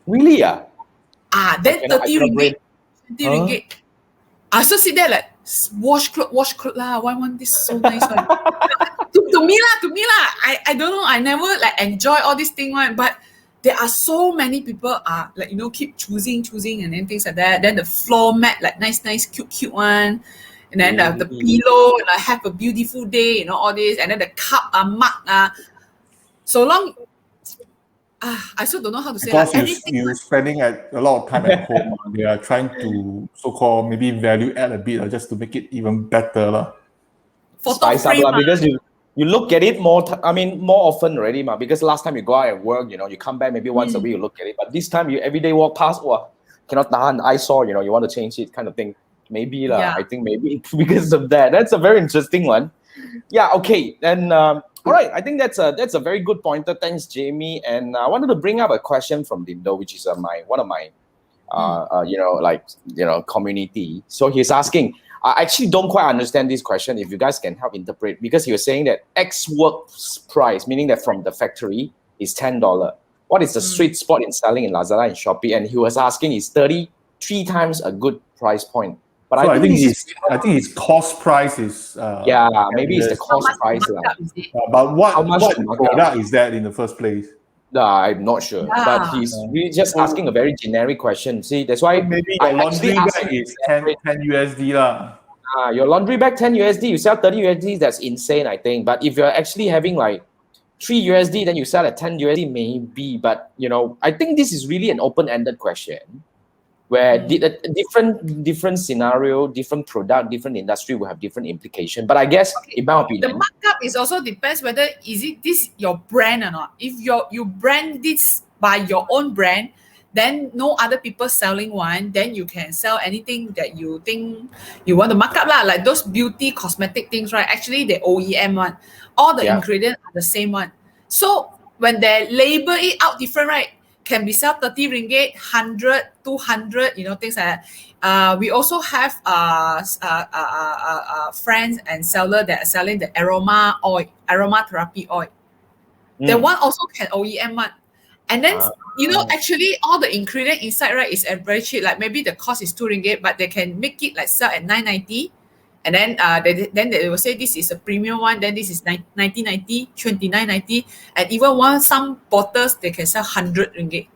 [SPEAKER 1] Really?
[SPEAKER 2] Then 30
[SPEAKER 1] cannot
[SPEAKER 2] ringgit. 20
[SPEAKER 1] Huh?
[SPEAKER 2] ringgit. I also sit there like wash clothes lah. Why want this so nice one? to me lah. I don't know. I never like enjoy all this thing one, but there are so many people like keep choosing and then things like that. Then the floor mat like nice cute one, and then the pillow like have a beautiful day, all this, and then the cup mug so long. I also don't know how to say
[SPEAKER 3] Because
[SPEAKER 2] anything.
[SPEAKER 3] you spending a lot of time at home, they are trying to so-called maybe value add a bit just to make it even better.
[SPEAKER 2] Photo
[SPEAKER 1] Spice up
[SPEAKER 2] frame
[SPEAKER 1] because you look at it more often already, because last time you go out and work, you come back maybe once a week, you look at it. But this time you every day walk past, cannot tahan, I saw, you want to change it kind of thing. Maybe
[SPEAKER 2] Yeah.
[SPEAKER 1] I think maybe because of that. That's a very interesting one. Yeah, okay. Then all right, I think that's a very good pointer. Thanks, Jamie. And I wanted to bring up a question from Dindo, which is one of my community. So he's asking, I actually don't quite understand this question. If you guys can help interpret, because he was saying that X works price, meaning that from the factory, is $10. What is the sweet spot in selling in Lazada and Shopee? And he was asking, is 33 times a good price point? But
[SPEAKER 3] So
[SPEAKER 1] I think
[SPEAKER 3] his cost price is
[SPEAKER 1] maybe it's the cost price.
[SPEAKER 3] But what
[SPEAKER 1] much
[SPEAKER 3] product is that in the first place?
[SPEAKER 1] I'm not sure, but he's really just asking a very generic question. See, that's why
[SPEAKER 3] Maybe
[SPEAKER 1] I
[SPEAKER 3] your
[SPEAKER 1] actually
[SPEAKER 3] laundry
[SPEAKER 1] asked
[SPEAKER 3] bag
[SPEAKER 1] him
[SPEAKER 3] is 10 USD lah.
[SPEAKER 1] your laundry bag 10 USD, you sell 30 USD, that's insane, I think. But if you're actually having like 3 USD, then you sell at 10 USD, maybe. But I think this is really an open-ended question. where different scenario, different product, different industry will have different implication. But I guess, in my
[SPEAKER 2] The
[SPEAKER 1] opinion,
[SPEAKER 2] markup is also depends whether is it this your brand or not. If you brand this by your own brand, then no other people selling one, then you can sell anything that you think you want to mark up lah. Like those beauty cosmetic things, right? Actually, the OEM one, all the
[SPEAKER 1] Yeah.
[SPEAKER 2] ingredients are the same one. So when they label it out different, right? Can be sell 30 ringgit, 100, 200, things like that. We also have friends and seller that are selling the aromatherapy oil. The one also can OEM one. And then, actually all the ingredient inside, right, is very cheap. Like maybe the cost is 2 ringgit, but they can make it like sell at 9.90. And then they will say this is a premium one, then this is 19.90, 29.90. And even some bottles, they can sell 100 ringgit,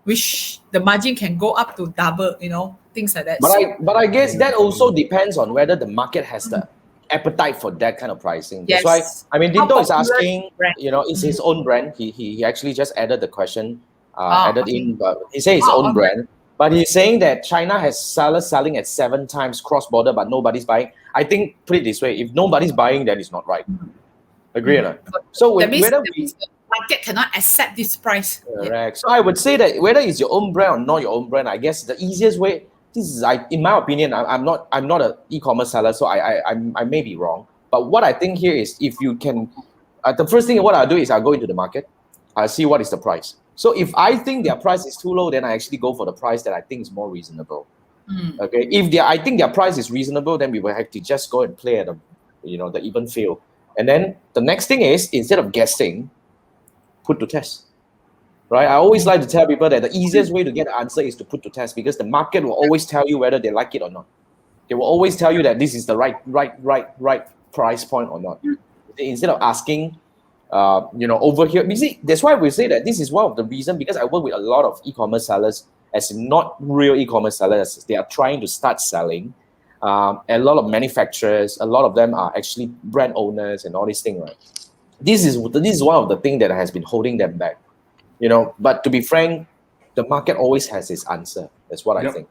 [SPEAKER 2] which the margin can go up to double, things like that.
[SPEAKER 1] But I guess that also depends on whether the market has the appetite for that kind of pricing. That's why, I mean, Dinto is asking, it's his own brand. He actually just added the question, in, but he says his own brand. But he's saying that China has sellers selling at 7 times cross-border, but nobody's buying. I think, put it this way, if nobody's buying, then it's not right. Agree or not? So
[SPEAKER 2] that means,
[SPEAKER 1] whether
[SPEAKER 2] the market cannot accept this price.
[SPEAKER 1] Correct. So I would say that whether it's your own brand or not your own brand, I guess the easiest way, this is, in my opinion, I'm not an e-commerce seller, so I may be wrong. But what I think here is, if you can, the first thing what I'll do is I'll go into the market, I'll see what is the price. So if I think their price is too low, then I actually go for the price that I think is more reasonable. Okay. If I think their price is reasonable, then we will have to just go and play at the even field. And then the next thing is, instead of guessing, put to test. Right? I always like to tell people that the easiest way to get an answer is to put to test, because the market will always tell you whether they like it or not. They will always tell you that this is the right price point or not. Instead of asking, over here. You see, that's why we say that this is one of the reasons, because I work with a lot of e-commerce sellers, as not real e-commerce sellers. They are trying to start selling. A lot of manufacturers, a lot of them are actually brand owners and all these things, right? This is one of the things that has been holding them back. But to be frank, the market always has its answer. That's what I think.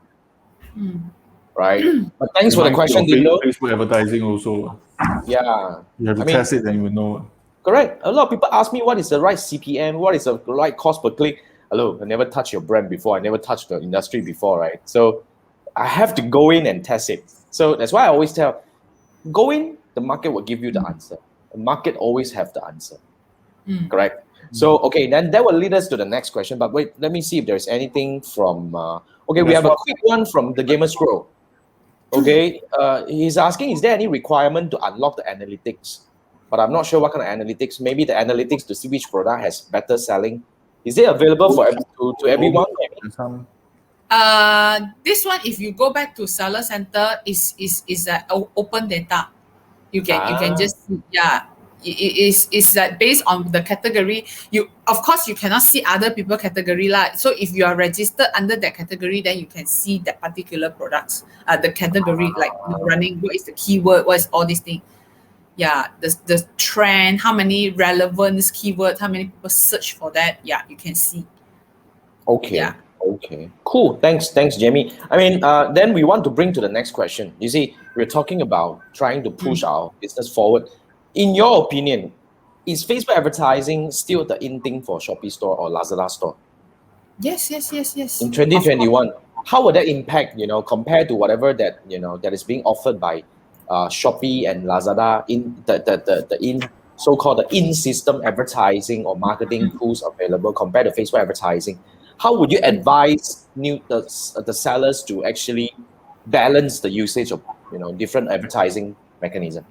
[SPEAKER 1] Right? But thanks for the question, Dino.
[SPEAKER 3] Facebook advertising also.
[SPEAKER 1] Yeah.
[SPEAKER 3] You have to test it, then you will know.
[SPEAKER 1] Correct. A lot of people ask me what is the right CPM, what is the right cost per click. Hello, I never touched your brand before. I never touched the industry before, right? So I have to go in and test it. So that's why I always tell, go in, the market will give you the answer. The market always have the answer. Correct? So, okay, then that will lead us to the next question. But wait, let me see if there's anything from... we have a quick one from the Gamer Scroll. Okay, he's asking, is there any requirement to unlock the analytics? But I'm not sure what kind of analytics. Maybe the analytics to see which product has better selling. Is it available to everyone?
[SPEAKER 2] This one, if you go back to Seller Center, is open data. You can just it's that based on the category. Of course you cannot see other people category lah. So if you are registered under that category, then you can see that particular products. The category like running, what is the keyword, what is all these things. Yeah, the trend, how many relevance keywords, how many people search for that. Yeah, you can see.
[SPEAKER 1] Okay.
[SPEAKER 2] Yeah.
[SPEAKER 1] Okay. Cool. Thanks, Jamie. I mean, then we want to bring to the next question. You see, we're talking about trying to push our business forward. In your opinion, is Facebook advertising still the in thing for Shopee store or Lazada store?
[SPEAKER 2] Yes.
[SPEAKER 1] In 2021, how would that impact, compared to whatever that, that is being offered by Shopee and Lazada in the so-called the in-system advertising or marketing tools available compared to Facebook advertising? How would you advise the sellers to actually balance the usage of different advertising mechanism?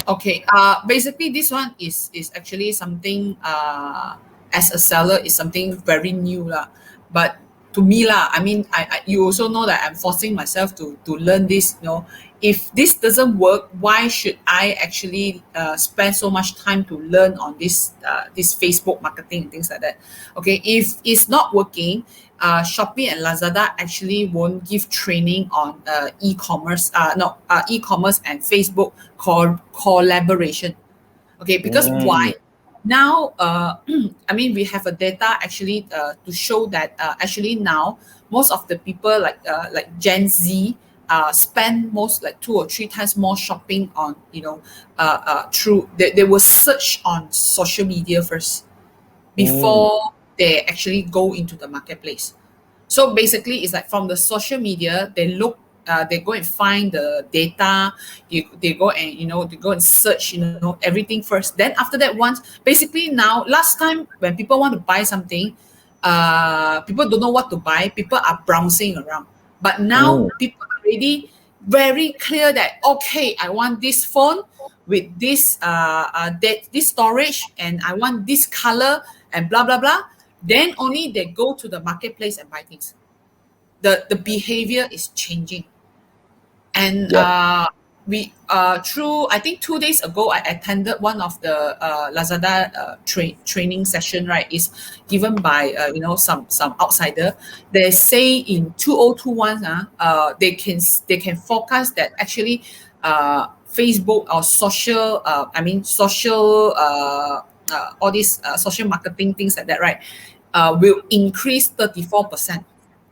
[SPEAKER 2] Okay. Basically, this one is actually something as a seller is something very new lah. But to me lah, I mean, you also know that I'm forcing myself to learn this. If this doesn't work, why should I actually spend so much time to learn on this Facebook marketing and things like that? Okay, if it's not working, Shopee and Lazada actually won't give training on e-commerce and Facebook collaboration. Okay, because why? now, I mean, we have a data actually to show that actually now most of the people like Gen Z spend most like 2 or 3 times more shopping on through they will search on social media first before they actually go into the marketplace. So basically, it's like from the social media, they go and find the data. They go and they go and search, everything first. Then after that, once basically now, last time when people want to buy something, people don't know what to buy. People are browsing around, but now people are already very clear that okay, I want this phone with this this storage, and I want this color and blah blah blah. Then only they go to the marketplace and buy things. The behavior is changing. And
[SPEAKER 1] Yep.
[SPEAKER 2] we through I think 2 days ago I attended one of the Lazada training session, right? Is given by some outsider. They say in 2021 they can forecast that actually Facebook or social social all these social marketing things like that, right, will increase 34%.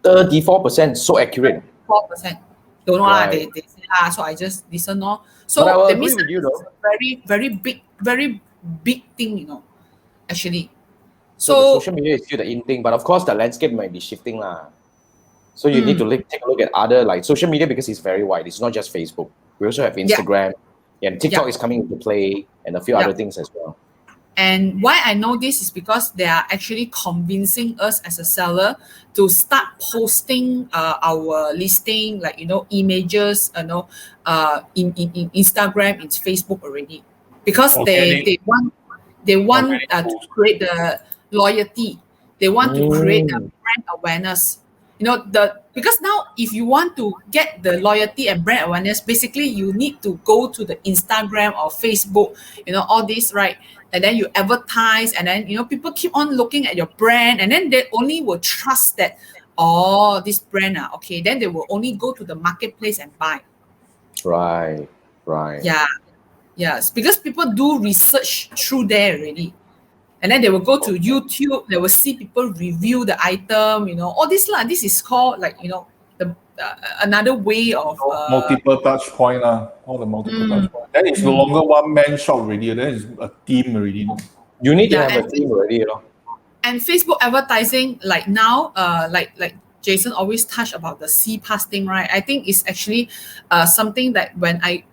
[SPEAKER 1] 34%, so accurate.
[SPEAKER 2] 4%. Don't know lah.
[SPEAKER 1] Right.
[SPEAKER 2] They say so I just listen no.
[SPEAKER 1] But I
[SPEAKER 2] So
[SPEAKER 1] will
[SPEAKER 2] that
[SPEAKER 1] agree
[SPEAKER 2] means
[SPEAKER 1] with you,
[SPEAKER 2] it's
[SPEAKER 1] though.
[SPEAKER 2] a very big thing, actually.
[SPEAKER 1] So the
[SPEAKER 2] So
[SPEAKER 1] social media is still the in thing, but of course the landscape might be shifting lah. So you need to take a look at other like social media because it's very wide. It's not just Facebook. We also have Instagram, and TikTok is coming into play, and a few other things as well.
[SPEAKER 2] And why I know this is because they are actually convincing us as a seller to start posting our listing, like images, in Instagram, in Facebook already, because they want to create the loyalty. They want to create the brand awareness. Because now if you want to get the loyalty and brand awareness, basically you need to go to the Instagram or Facebook, all this, right? And then you advertise, and then people keep on looking at your brand, and then they only will trust that, oh, this brand, okay, then they will only go to the marketplace and buy.
[SPEAKER 1] Right.
[SPEAKER 2] Yes, because people do research through there already. And then they will go to YouTube, they will see people review the item, all this lah. This is called like, the another way of
[SPEAKER 3] multiple touch point all the multiple touch point. Then it's no longer one man shop already. Then it's a team already.
[SPEAKER 1] You need to have a team already,
[SPEAKER 2] And Facebook advertising, like now, like Jason always touched about the C-Pass thing, right? I think it's actually something that when I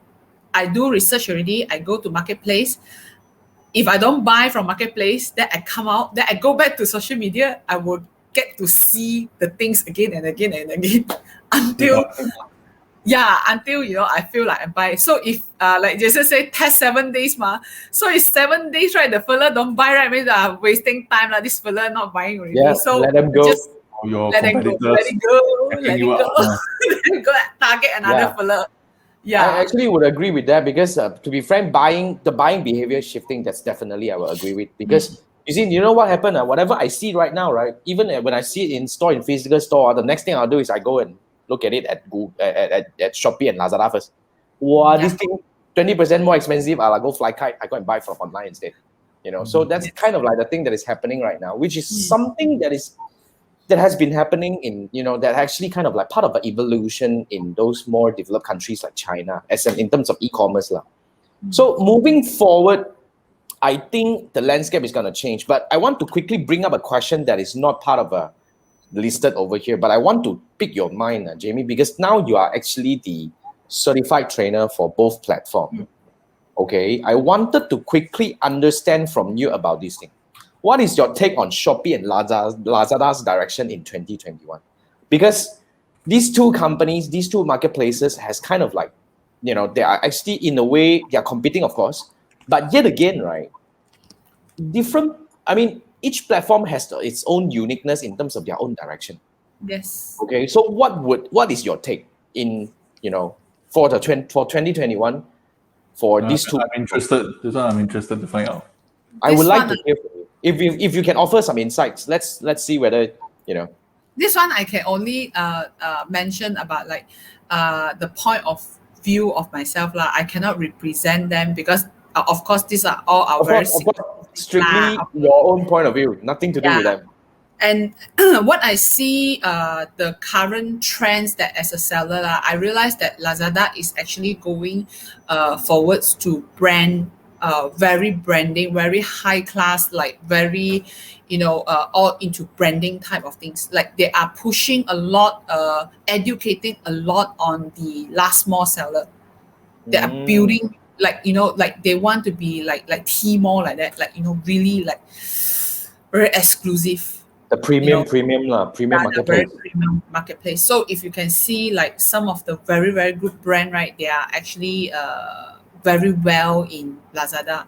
[SPEAKER 2] do research already, I go to marketplace. If I don't buy from marketplace, then I come out, then I go back to social media, I will get to see the things again and again and again until I feel like I buy. So if like Jason said, test 7 days so it's 7 days, right? The fella don't buy, right? Means wasting time lah. This fella not buying already.
[SPEAKER 1] Yeah,
[SPEAKER 2] so
[SPEAKER 1] let them go.
[SPEAKER 2] Just
[SPEAKER 3] let
[SPEAKER 2] it go. Let it go. Target another fella. Yeah,
[SPEAKER 1] I actually would agree with that because to be frank, the buying behavior shifting, that's definitely I will agree with, because you see, you know what happened? Whatever I see right now, right? Even when I see it in store, in physical store, the next thing I'll do is I go and look at it at Google, at Shopee and Lazada first. Wow, this thing 20% more expensive. I'll go fly kite. I go and buy from online instead. So that's kind of like the thing that is happening right now, which is something that has been happening in, that actually kind of like part of an evolution in those more developed countries like China, in terms of e-commerce. So moving forward, I think the landscape is going to change. But I want to quickly bring up a question that is not part of a listed over here, but I want to pick your mind, Jamie, because now you are actually the certified trainer for both platforms. Okay, I wanted to quickly understand from you about this thing. What is your take on Shopee and Lazada's direction in 2021? Because these two companies, these two marketplaces has kind of like, they are actually in a way, they are competing, of course, but yet again, right, each platform has its own uniqueness in terms of their own direction.
[SPEAKER 2] Yes.
[SPEAKER 1] Okay, so what is your take in, for 2021 for these two?
[SPEAKER 3] I'm interested. This one I'm interested to find out.
[SPEAKER 1] I would like to hear from you. If you can offer some insights, let's see whether
[SPEAKER 2] This one I can only mention about like the point of view of myself lah. I cannot represent them because of course these are all our very
[SPEAKER 1] strictly your own point of view, nothing to do with them.
[SPEAKER 2] And what I see, the current trends that as a seller, I realize that Lazada is actually going forwards to brand, very branding, very high class, like very, all into branding type of things. Like they are pushing a lot, educating a lot on the last mall seller. They are building like they want to be like Tmall like that, like really like very exclusive.
[SPEAKER 1] The premium
[SPEAKER 2] Very
[SPEAKER 1] marketplace.
[SPEAKER 2] premium marketplace. So if you can see like some of the very, very good brand, right, they are actually very well in Lazada,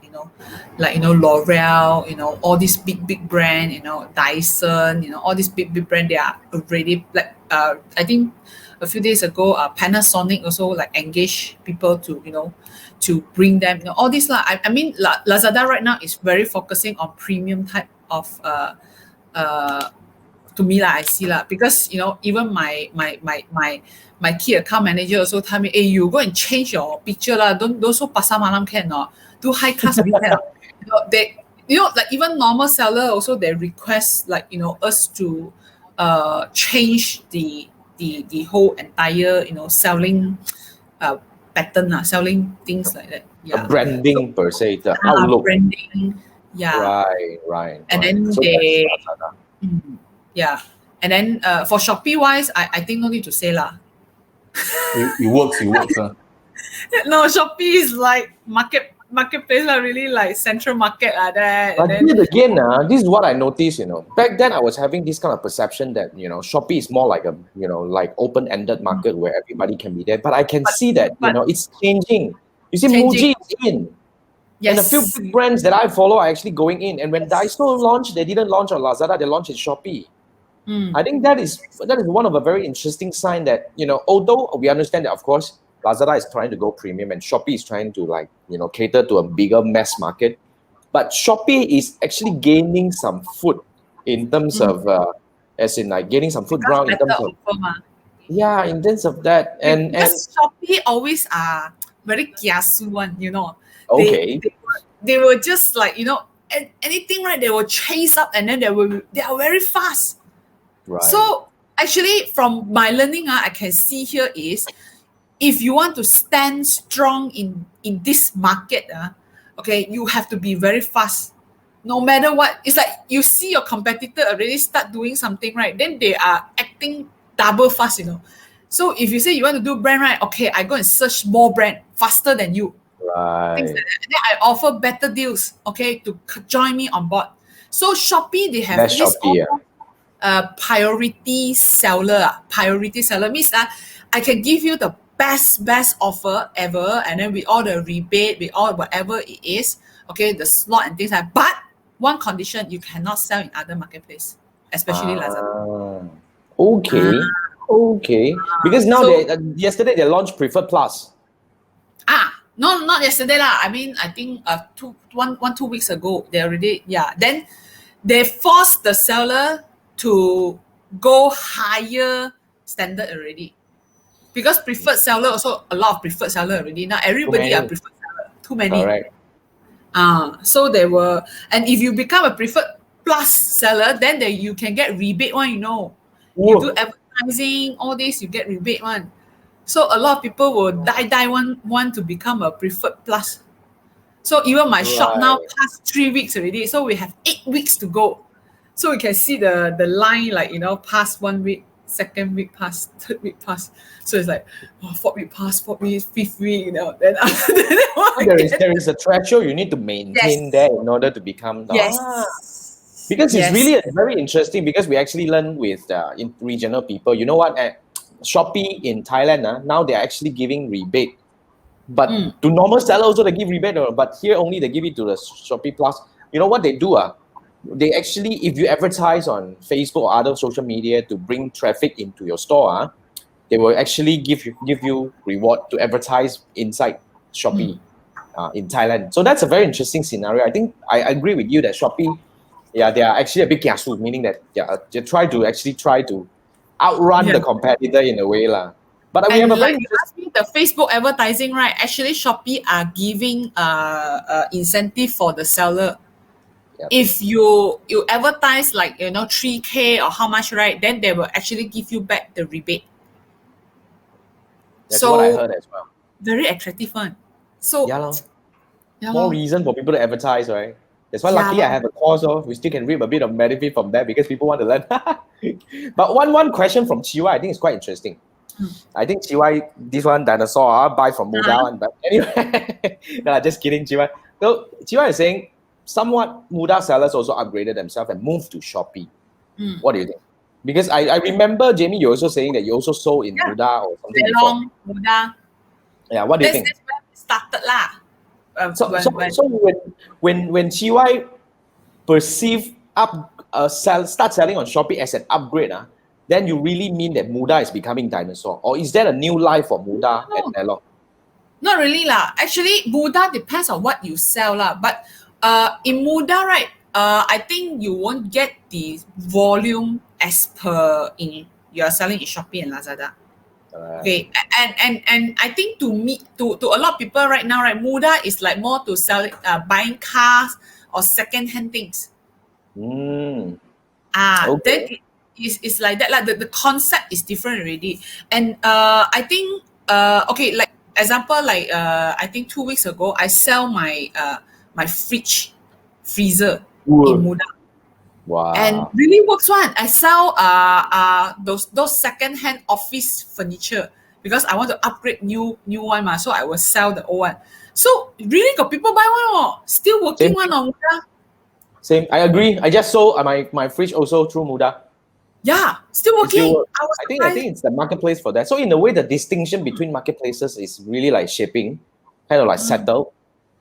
[SPEAKER 2] like L'Oreal, all these big brand, Dyson, all these big brand, they are already like I think a few days ago Panasonic also like engage people to to bring them, all this I mean Lazada right now is very focusing on premium type of to me I see because even my key account manager also tell me, hey, you go and change your picture don't so pasar malam can not do high class retail. They like even normal seller also they request like us to change the whole entire selling pattern selling things like that.
[SPEAKER 1] The branding per se, the outlook.
[SPEAKER 2] Branding.
[SPEAKER 1] Right.
[SPEAKER 2] And then
[SPEAKER 1] so
[SPEAKER 2] they and then for Shopee wise, I think no need to say lah.
[SPEAKER 3] It works.
[SPEAKER 2] No, Shopee is like marketplace really like central market that.
[SPEAKER 1] But then again, this is what I noticed. Back then I was having this kind of perception that Shopee is more like a like open-ended market where everybody can be there. But I can see that it's changing. You see, Muji is in.
[SPEAKER 2] Yes.
[SPEAKER 1] And a few big brands that I follow are actually going in. And when Daiso launched, they didn't launch on Lazada, they launched in Shopee. I think that is one of a very interesting sign that, although we understand that, of course, Lazada is trying to go premium and Shopee is trying to cater to a bigger mass market. But Shopee is actually gaining some foot in terms of, as in like gaining some foot ground in terms of, in terms of that. And
[SPEAKER 2] Shopee always are very kiasu one,
[SPEAKER 1] Okay.
[SPEAKER 2] They were just like anything right. They will chase up and then they are very fast.
[SPEAKER 1] Right.
[SPEAKER 2] So actually, from my learning, I can see here is if you want to stand strong in this market, okay, you have to be very fast. No matter what, it's like you see your competitor already start doing something right, then they are acting double fast. So if you say you want to do brand right, okay, I go and search more brand faster than you.
[SPEAKER 1] Right.
[SPEAKER 2] Things like that. And then I offer better deals, okay, to join me on board. So Shopee, they have this priority seller. Priority seller means I can give you the best offer ever, and then with all the rebate, with all whatever it is, okay, the slot and things like that. But one condition, you cannot sell in other marketplace, especially Lazada.
[SPEAKER 1] Okay. Because now yesterday they launched Preferred Plus.
[SPEAKER 2] No, not yesterday lah. I mean, I think 2 weeks ago they already Then they forced the seller to go higher standard already, because preferred seller also a lot of preferred seller already. Now everybody are preferred seller. Too many.
[SPEAKER 1] Correct.
[SPEAKER 2] So they were, and if you become a preferred plus seller, then you can get rebate one. You do advertising, all this you get rebate one. So a lot of people will die want to become a preferred plus. So even my shop now past 3 weeks already. So we have 8 weeks to go. So we can see the line past 1 week, second week past, third week past. So it's like 4th week past, 4th week, 5th week. Then after that,
[SPEAKER 1] there is a threshold you need to maintain there in order to become the Because it's really very interesting, because we actually learn with regional people. You know what? At Shopee in Thailand, now they're actually giving rebate. But to normal sellers also they give rebate, but here only they give it to the Shopee Plus. You know what they do? They actually, if you advertise on Facebook or other social media to bring traffic into your store, they will actually give you reward to advertise inside Shopee in Thailand. So that's a very interesting scenario. I think I agree with you that Shopee, they are actually a big kiasu, meaning that they try to outrun the competitor in a way lah. But we have
[SPEAKER 2] you asked me the Facebook advertising, right? Actually, Shopee are giving incentive for the seller. If you advertise like 3K or how much, right? Then they will actually give you back the rebate.
[SPEAKER 1] That's what I
[SPEAKER 2] So
[SPEAKER 1] heard as well.
[SPEAKER 2] very attractive one. So
[SPEAKER 1] Yeah, lor.
[SPEAKER 2] yeah,
[SPEAKER 1] More
[SPEAKER 2] lor.
[SPEAKER 1] reason for people to advertise, right? That's why
[SPEAKER 2] Yeah,
[SPEAKER 1] luckily I
[SPEAKER 2] lor.
[SPEAKER 1] have a course, we still can reap a bit of benefit from that because people want to learn. But one question from Chiwa, I think is quite interesting. I think Chiwa, this one dinosaur, I'll buy from Muda
[SPEAKER 2] Uh-huh.
[SPEAKER 1] one. But anyway, no, just kidding, Chiwa. So Chiwa is saying somewhat Muda sellers also upgraded themselves and moved to Shopee. What do you think? Because I remember, Jamie, you also saying that you also sold in
[SPEAKER 2] Yeah.
[SPEAKER 1] Muda or something before.
[SPEAKER 2] Long, Muda.
[SPEAKER 1] Yeah, what do you
[SPEAKER 2] That's
[SPEAKER 1] think?
[SPEAKER 2] where we started lah.
[SPEAKER 1] So when CY perceive start selling on Shopee as an upgrade, then you really mean that Muda is becoming dinosaur, or is that a new life for Muda
[SPEAKER 2] No.
[SPEAKER 1] and Nello?
[SPEAKER 2] Not really lah. Actually, Muda depends on what you sell lah. But in Muda, right, I think you won't get the volume as per in you're selling in Shopee and Lazada. Okay, and I think to a lot of people right now, right, Muda is like more to selling, buying cars or second-hand things.
[SPEAKER 1] Okay.
[SPEAKER 2] Then it's like that. Like the concept is different already. And I think okay, like example, like I think 2 weeks ago, I sell my my freezer in Muda.
[SPEAKER 1] Wow.
[SPEAKER 2] And really works one. I sell those second-hand office furniture because I want to upgrade new one ma. So I will sell the old one. So really got people buy one still working
[SPEAKER 1] Same.
[SPEAKER 2] one on Muda.
[SPEAKER 1] Same. I agree. I just sold my fridge also through Muda.
[SPEAKER 2] Yeah, still
[SPEAKER 1] It's
[SPEAKER 2] working.
[SPEAKER 1] still-
[SPEAKER 2] I was
[SPEAKER 1] I
[SPEAKER 2] surprised.
[SPEAKER 1] think it's the marketplace for that. So in a way, the distinction between marketplaces is really like shaping, kind of like settled.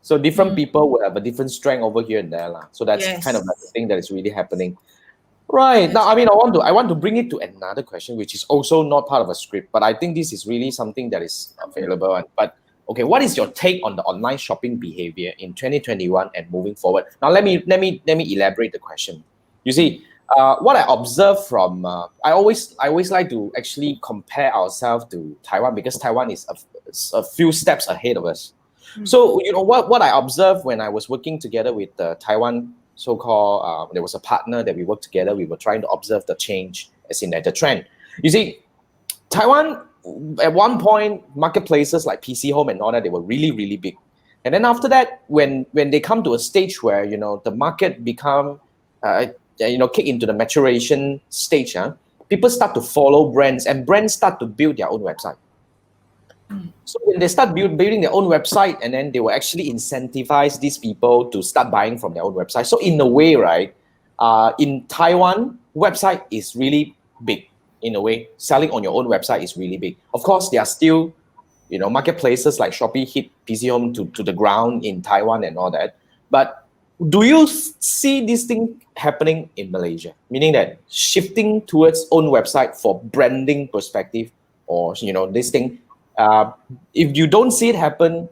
[SPEAKER 1] So different people will have a different strength over here and there. So that's kind of like the
[SPEAKER 2] Yes.
[SPEAKER 1] thing that is really happening. Right. Now, I mean, I want to bring it to another question, which is also not part of a script, but I think this is really something that is available. But okay, what is your take on the online shopping behavior in 2021 and moving forward? Now, let me elaborate the question. You see, what I observe from I always like to actually compare ourselves to Taiwan because Taiwan is a few steps ahead of us. So you know what I observed when I was working together with Taiwan so-called there was a partner that we worked together. We were trying to observe the change as in the trend. You see, Taiwan at one point marketplaces like PC Home and all that, they were really big. And then after that, when they come to a stage where the market become kick into the maturation stage, people start to follow brands and brands start to build their own website. So when they start building their own website, and then they will actually incentivize these people to start buying from their own website. So in a way, right, in Taiwan, website is really big. In a way, selling on your own website is really big. Of course, there are still, marketplaces like Shopee hit PC Home to the ground in Taiwan and all that. But do you see this thing happening in Malaysia? Meaning that shifting towards own website for branding perspective, or this thing. If you don't see it happen,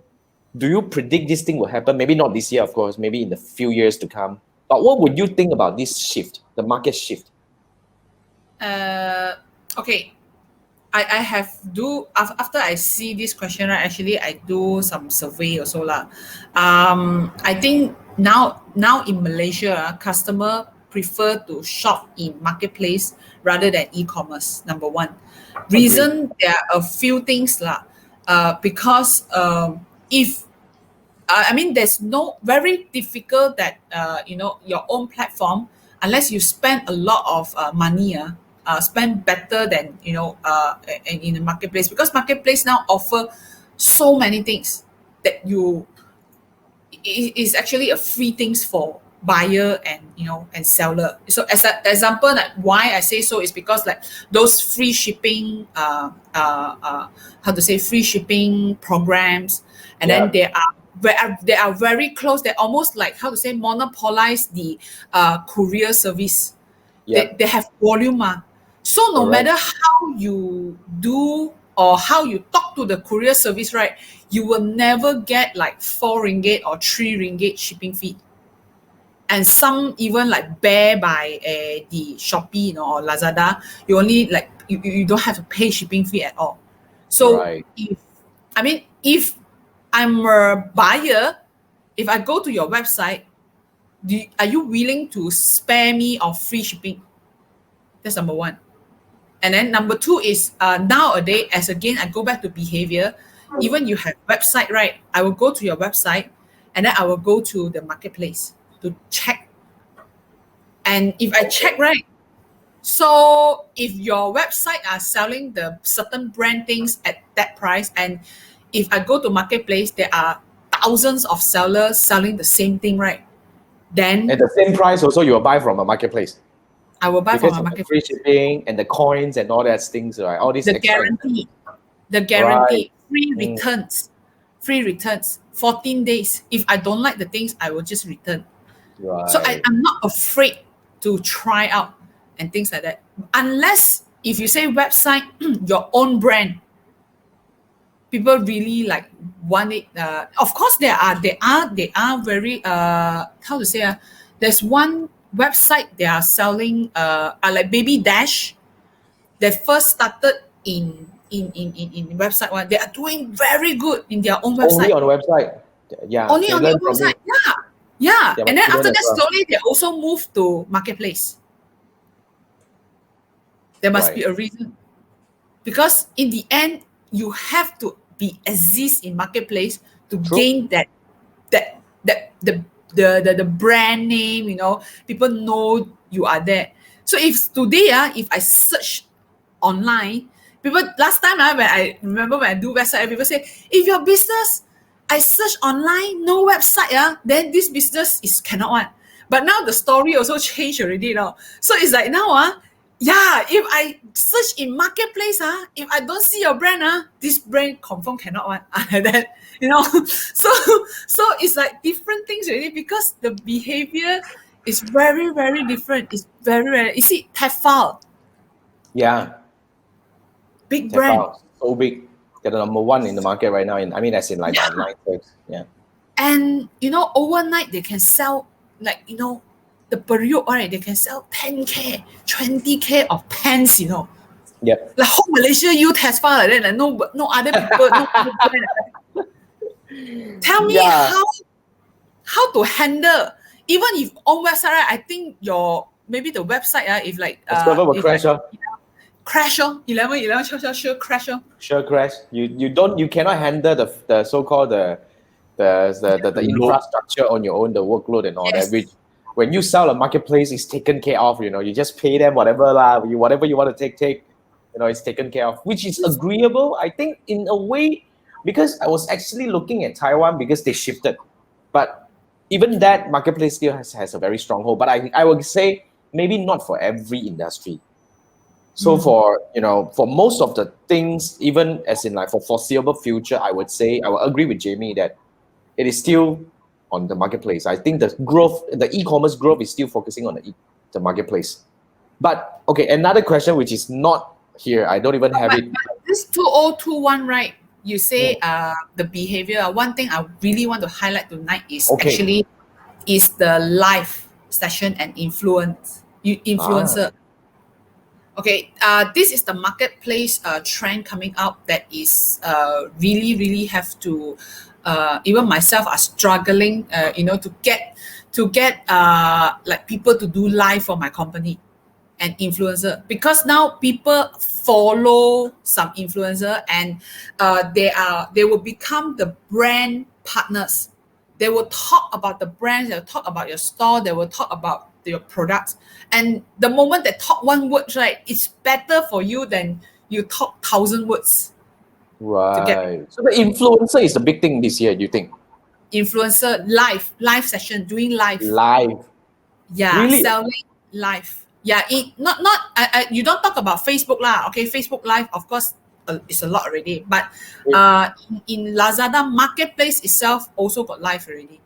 [SPEAKER 1] do you predict this thing will happen? Maybe not this year, of course, maybe in the few years to come. But what would you think about this shift, the market shift?
[SPEAKER 2] Okay. I have after I see this question, right, actually I do some survey also lah. I think now in Malaysia, customer prefer to shop in marketplace rather than e-commerce. Number one, reason there are a few things lah. Because if I mean, there's no very difficult that your own platform unless you spend a lot of money. Spend better than in the marketplace because marketplace now offer so many things that is actually a free things for buyer and and seller. So as an example, like why I say so is because like those free shipping how to say free shipping programs, and then they are very close. They're almost like how to say monopolize the courier service. They have volume. So no matter how you do or how you talk to the courier service, right, you will never get like 4 ringgit or 3 ringgit shipping fee. And some even like bear by the Shopee, or Lazada, you only like you don't have to pay shipping fee at all. So if I'm a buyer, if I go to your website, are you willing to spare me of free shipping? That's number one. And then number two is nowadays, as again, I go back to behavior. Even you have website, right? I will go to your website and then I will go to the marketplace to check. And if I check, right, so if your website are selling the certain brand things at that price, and if I go to marketplace, there are thousands of sellers selling the same thing, right? Then
[SPEAKER 1] At the same price also you will buy from a marketplace.
[SPEAKER 2] I will buy
[SPEAKER 1] Because
[SPEAKER 2] from a
[SPEAKER 1] of the
[SPEAKER 2] marketplace.
[SPEAKER 1] free shipping and the coins and all that things, right? All these
[SPEAKER 2] The
[SPEAKER 1] extra.
[SPEAKER 2] guarantee, free
[SPEAKER 1] Mm.
[SPEAKER 2] returns, 14 days. If I don't like the things, I will just return.
[SPEAKER 1] Right.
[SPEAKER 2] So I'm not afraid to try out and things like that. Unless if you say website, your own brand, people really like want it. Of course, they are very how to say there's one website they are selling like Baby Dash. They first started in website one. They are doing very good in their own website.
[SPEAKER 1] Only on the website. Yeah.
[SPEAKER 2] Only
[SPEAKER 1] they
[SPEAKER 2] on their
[SPEAKER 1] learn from
[SPEAKER 2] website.
[SPEAKER 1] it.
[SPEAKER 2] Yeah.
[SPEAKER 1] Yeah,
[SPEAKER 2] And then
[SPEAKER 1] but
[SPEAKER 2] after
[SPEAKER 1] learn
[SPEAKER 2] that,
[SPEAKER 1] as well.
[SPEAKER 2] slowly they also moved to marketplace. There must be a reason. Because in the end, you have to exist in marketplace to
[SPEAKER 1] True.
[SPEAKER 2] gain the brand name, people know you are there. So if today, if I search online, people last time when I remember when I do website, people say, if your business, I search online, no website, then this business is cannot one. But now the story also changed already now. So it's like now, if I search in marketplace, if I don't see your brand, this brand confirm cannot one. And then, so it's like different things already because the behavior is very, very different. It's very, very, you see, Tefal,
[SPEAKER 1] Yeah.
[SPEAKER 2] big brand.
[SPEAKER 1] Tefal, so big. They're the number one in the market right now. As in like the online sales. Yeah.
[SPEAKER 2] And overnight they can sell like the period, right? They can sell 10K, 20K of pants.
[SPEAKER 1] Yep.
[SPEAKER 2] Like whole Malaysia use Tesla like that. Like no other people, no other brand like that. Tell me how to handle. Even if on website, right, I think maybe the website, if like
[SPEAKER 1] The server will
[SPEAKER 2] if
[SPEAKER 1] crash.
[SPEAKER 2] crash 11 sure crash.
[SPEAKER 1] Sure crash. You cannot handle the so-called the
[SPEAKER 3] load.
[SPEAKER 1] infrastructure on your own, the workload and all
[SPEAKER 2] Yes.
[SPEAKER 1] that, which when you sell a marketplace, it's taken care of. You just pay them whatever whatever you want to take. It's taken care of, which is agreeable, I think, in a way, because I was actually looking at Taiwan because they shifted, but even that marketplace still has a very strong hold. But I would say maybe not for every industry. So for most of the things, even as in like for foreseeable future, I would say I will agree with Jamie that it is still on the marketplace. I think the e-commerce growth is still focusing on the marketplace. But okay, another question which is not here, I don't even have it.
[SPEAKER 2] But this 2021, right? You say the behavior. One thing I really want to highlight tonight is actually is the live session and influencer. Okay, this is the marketplace trend coming out that is really, really have to. Even myself are struggling, to get like people to do live for my company and influencer, because now people follow some influencer and they will become the brand partners. They will talk about the brands, they will talk about your store, they will talk about your products. And the moment they talk one word, right, it's better for you than you talk 1,000 words.
[SPEAKER 1] Right. So the influencer is the big thing this year, you think?
[SPEAKER 2] Influencer live session, doing live. Yeah,
[SPEAKER 1] Really?
[SPEAKER 2] selling live. Yeah, you don't talk about Facebook lah. Okay, Facebook Live, of course, it's a lot already. But in Lazada marketplace itself also got live already.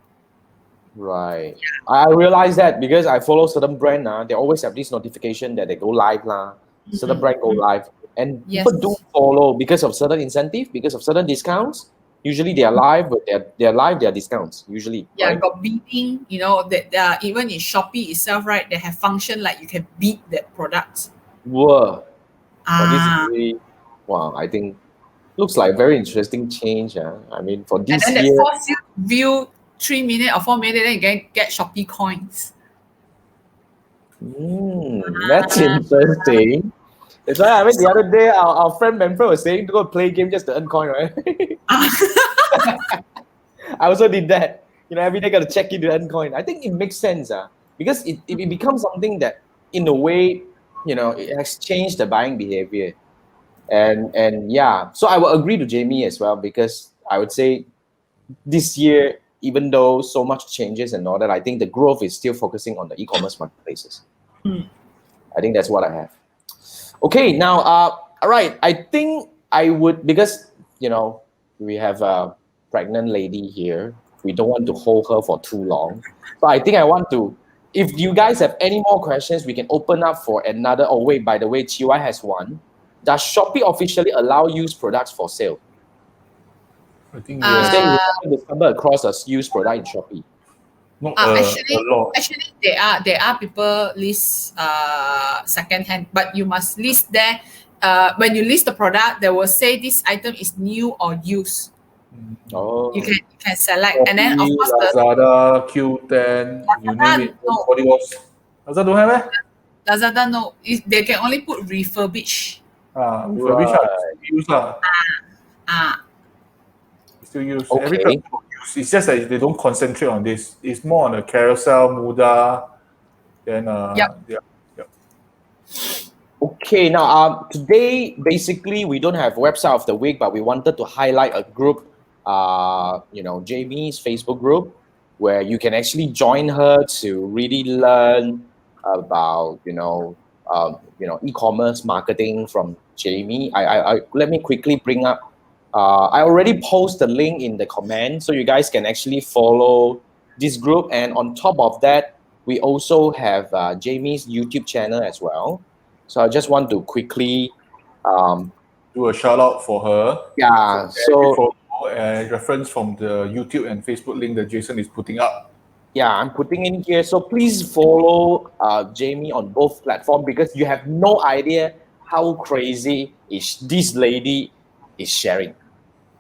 [SPEAKER 1] Right. I realize that because I follow certain brand they always have this notification that they go live lah. Certain brand go live, and people do follow because of certain incentive, because of certain discounts. Usually they are live, but they're live, they are discounts usually.
[SPEAKER 2] Yeah,
[SPEAKER 1] right?
[SPEAKER 2] got bidding. That even in Shopee itself, right? They have function like you can bid that product.
[SPEAKER 1] Whoa. But this is really, wow, I think looks like very interesting change. I mean, for this
[SPEAKER 2] and then
[SPEAKER 1] year.
[SPEAKER 2] they force you to view 3 minutes or 4 minutes, then you can get Shopee coins.
[SPEAKER 1] That's interesting. It's like, I mean, the other day, our friend Manfred was saying to go play game just to earn coin, right? I also did that. Every day got to check in to earn coin. I think it makes sense, because it becomes something that, in a way, it has changed the buying behavior. And yeah, so I will agree to Jamie as well, because I would say this year, even though so much changes and all that, I think the growth is still focusing on the e-commerce marketplaces. I think that's what I have. Okay, now, all right. I think I would, because we have a pregnant lady here. We don't want to hold her for too long. So I think I want to. If you guys have any more questions, we can open up for another. Oh wait, by the way, Chiwai has one. Does Shopee officially allow used products for sale?
[SPEAKER 3] I think
[SPEAKER 1] You say you happen to stumble across a used product in Shopee.
[SPEAKER 3] not
[SPEAKER 2] Actually,
[SPEAKER 3] a lot.
[SPEAKER 2] there are people list second hand, but you must list there. When you list the product, they will say this item is new or used.
[SPEAKER 1] Oh,
[SPEAKER 2] You can select, and then of course
[SPEAKER 3] Lazada, Q10, you name it.
[SPEAKER 2] no.
[SPEAKER 3] What it was? Lazada don't have it?
[SPEAKER 2] Lazada no, they can only put refurbish.
[SPEAKER 3] Refurbish use still use.
[SPEAKER 1] Okay.
[SPEAKER 3] Every platform use. It's just that they don't concentrate on this. It's more on the carousel, Muda, then
[SPEAKER 2] Yep.
[SPEAKER 3] yeah.
[SPEAKER 1] Okay, now today basically we don't have website of the week, but we wanted to highlight a group, Jamie's Facebook group, where you can actually join her to really learn about e-commerce marketing from Jamie. I let me quickly bring up. I already post the link in the comment, so you guys can actually follow this group. And on top of that, we also have Jamie's YouTube channel as well. So I just want to quickly,
[SPEAKER 3] Do a shout out for her.
[SPEAKER 1] yeah. So
[SPEAKER 3] Reference from the YouTube and Facebook link that Jason is putting up.
[SPEAKER 1] yeah, I'm putting in here. So please follow Jamie on both platforms, because you have no idea how crazy this lady is sharing.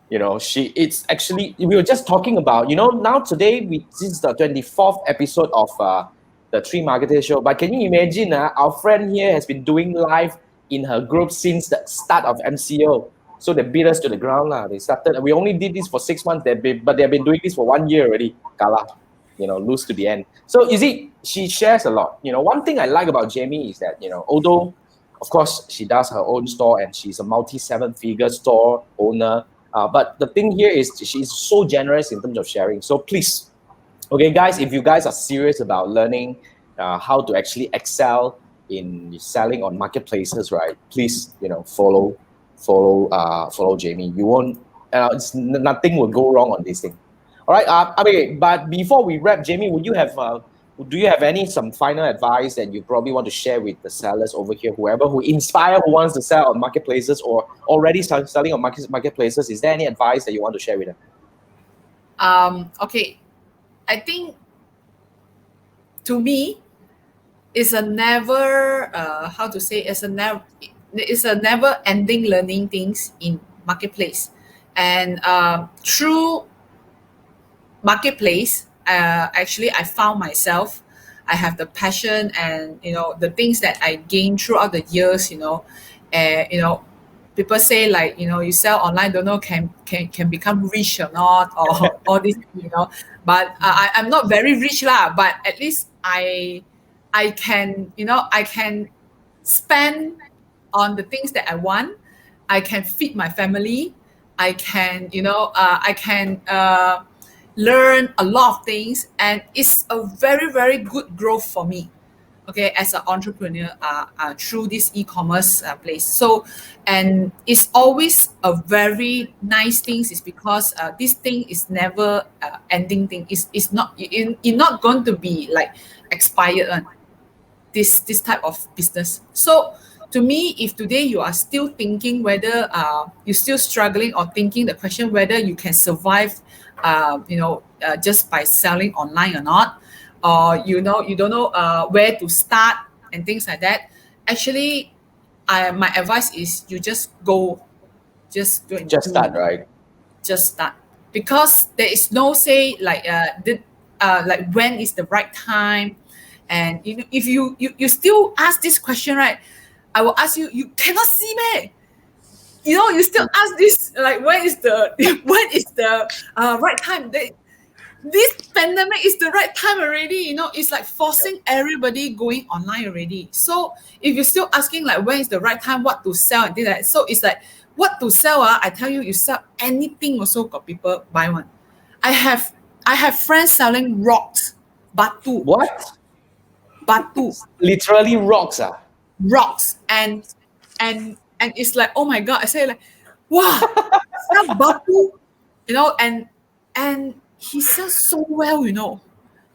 [SPEAKER 1] It's actually, we were just talking about, now today, this is the 24th episode of the Three Marketeers show. But can you imagine, our friend here has been doing live in her group since the start of MCO. So they beat us to the ground. They started, we only did this for 6 months, but they've been doing this for 1 year already. Kala, lose to the end. So you see, she shares a lot. One thing I like about Jamie is that, although, of course, she does her own store and she's a multi-7-figure store owner, but the thing here is she's so generous in terms of sharing. So please, okay, guys, if you guys are serious about learning how to actually excel in selling on marketplaces, right? Please, follow Jamie. You won't. Nothing will go wrong on this thing. All right. Okay, but before we wrap, Jamie, do you have some final advice that you probably want to share with the sellers over here, who who wants to sell on marketplaces or already started selling on marketplaces? Is there any advice that you want to share with them?
[SPEAKER 2] Okay, I think to me, it's a never it's a never ending learning things in marketplace, and through marketplace, actually I found myself. I have the passion and the things that I gained throughout the years. People say like you sell online, don't know can become rich or not, or all this. But I'm not very rich lah. But at least I can I can spend on the things that I want. I can feed my family. I can learn a lot of things, and it's a very, very good growth for me, okay, as an entrepreneur through this e-commerce place. So, and it's always a very nice thing, is because this thing is never ending thing. It's not, you're not going to be like expired this type of business. So to me, if today you are still thinking whether you're still struggling or thinking the question whether you can survive just by selling online or not, or you don't know where to start and things like that, actually my advice is you just go, just do it.
[SPEAKER 1] Just start, right?
[SPEAKER 2] Just start. because there is no say like like when is the right time, and you know if you still ask this question, right? I will ask you. You cannot see me. You know, you still ask this like when is the right time? This pandemic is the right time already. You know, it's like forcing everybody going online already. So if you're still asking like when is the right time, what to sell and things like that, so it's like what to sell. I tell you, you sell anything also got people buy one. I have friends selling rocks, batu,
[SPEAKER 1] What?
[SPEAKER 2] batu,
[SPEAKER 1] Literally rocks,
[SPEAKER 2] rocks, and it's like, oh my god! I say like, wow, sell batu, you know, and he sells so well, you know.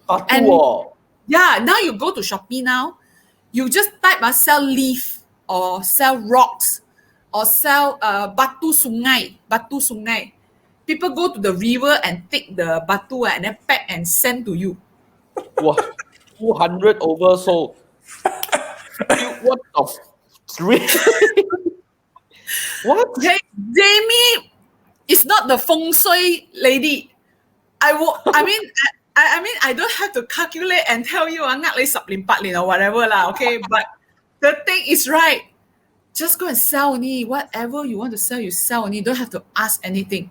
[SPEAKER 1] Batu,
[SPEAKER 2] And
[SPEAKER 1] oh.
[SPEAKER 2] yeah, now you go to Shopee now, you just type sell leaf or sell rocks or sell batu sungai, batu sungai. People go to the river and take the batu and then pack and send to you.
[SPEAKER 1] Wow, 200 over sold. What the really? What?
[SPEAKER 2] Hey, Jamie is not the feng shui lady. I mean, I mean, I don't have to calculate and tell you ngak leh sap lim pat leh or whatever lah. Okay, but the thing is right. Just go and sell only. Whatever you want to sell, you sell only. You don't have to ask anything.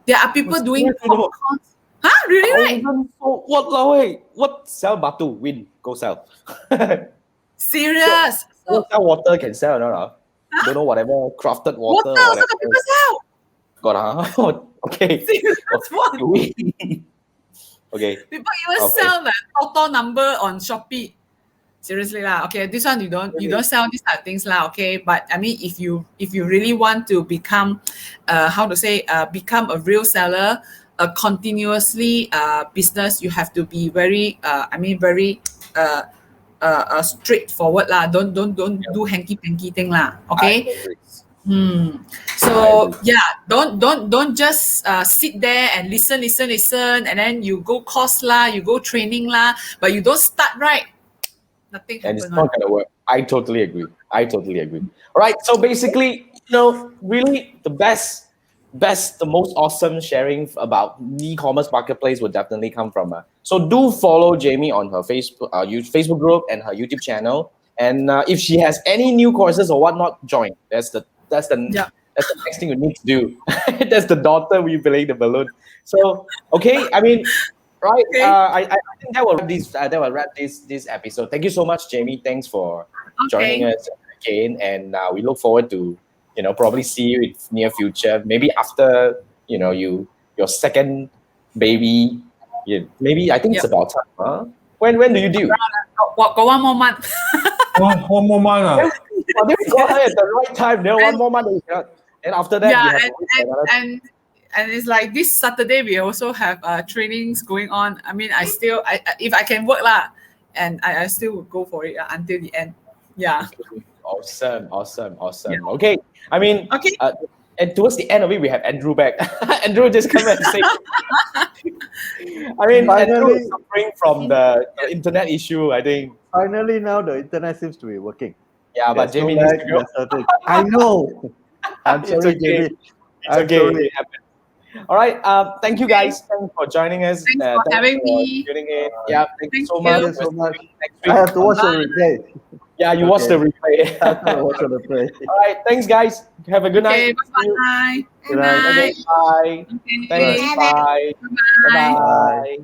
[SPEAKER 2] There are people doing popcorn. Huh? Really, right?
[SPEAKER 1] What, wait, what sell batu? Win, go sell.
[SPEAKER 2] Serious. So,
[SPEAKER 1] Sell water can sell, no? Don't know, whatever, crafted water.
[SPEAKER 2] water also got people sell.
[SPEAKER 1] Got okay.
[SPEAKER 2] Serious what?
[SPEAKER 1] Okay.
[SPEAKER 2] People even sell the total number on Shopee. Seriously lah. Okay, this one you don't sell these type of things lah. Okay, but I mean, if you really want to become, become a real seller, continuously business, you have to be very very straightforward lah. Don't do hanky panky thing lah. Okay. So yeah, don't just sit there and listen, and then you go course lah, you go training lah, but you don't start right. Nothing
[SPEAKER 1] And it's
[SPEAKER 2] happen.
[SPEAKER 1] not going to work. I totally agree. All right. So basically, really the best, the most awesome sharing about e-commerce marketplace would definitely come from her. So do follow Jamie on her Facebook group and her YouTube channel. And if she has any new courses or whatnot, join. That's the next thing you need to do. That's the daughter we playing the balloon. So okay, I mean. Right.
[SPEAKER 2] Okay.
[SPEAKER 1] I think that will wrap this episode. Thank you so much, Jamie. Thanks for joining us again, and we look forward to probably see you in near future. Maybe after your second baby. Yeah, maybe I think it's about time. Huh? When do you do?
[SPEAKER 2] Got 1 more month.
[SPEAKER 3] One more month.
[SPEAKER 1] Then we got her at the right time. Then 1 more month, and after that,
[SPEAKER 2] and it's like this Saturday we also have trainings going on. I mean, I if I can work lah, and I still would go for it until the end. Yeah.
[SPEAKER 1] Awesome. Yeah. Okay. I mean, and towards the end of it, we have Andrew back. Andrew just come and say. I mean, Andrew is suffering from the internet issue, I think.
[SPEAKER 4] Finally, now the internet seems to be working.
[SPEAKER 1] Yeah, but Jamie needs to go.
[SPEAKER 4] I know. I'm sorry, Jamie.
[SPEAKER 1] It's okay. All right. Thank you guys. Thanks for joining us.
[SPEAKER 2] Thanks for having me.
[SPEAKER 1] Tuning in. Yeah. Thank you so much.
[SPEAKER 4] I have to watch the replay.
[SPEAKER 1] Yeah, you watch the replay.
[SPEAKER 4] I have to watch the replay.
[SPEAKER 1] All right. Thanks, guys. Have a good night.
[SPEAKER 2] Bye.
[SPEAKER 4] Good night.
[SPEAKER 1] Bye. Thanks. Bye.
[SPEAKER 2] Bye.
[SPEAKER 1] Bye.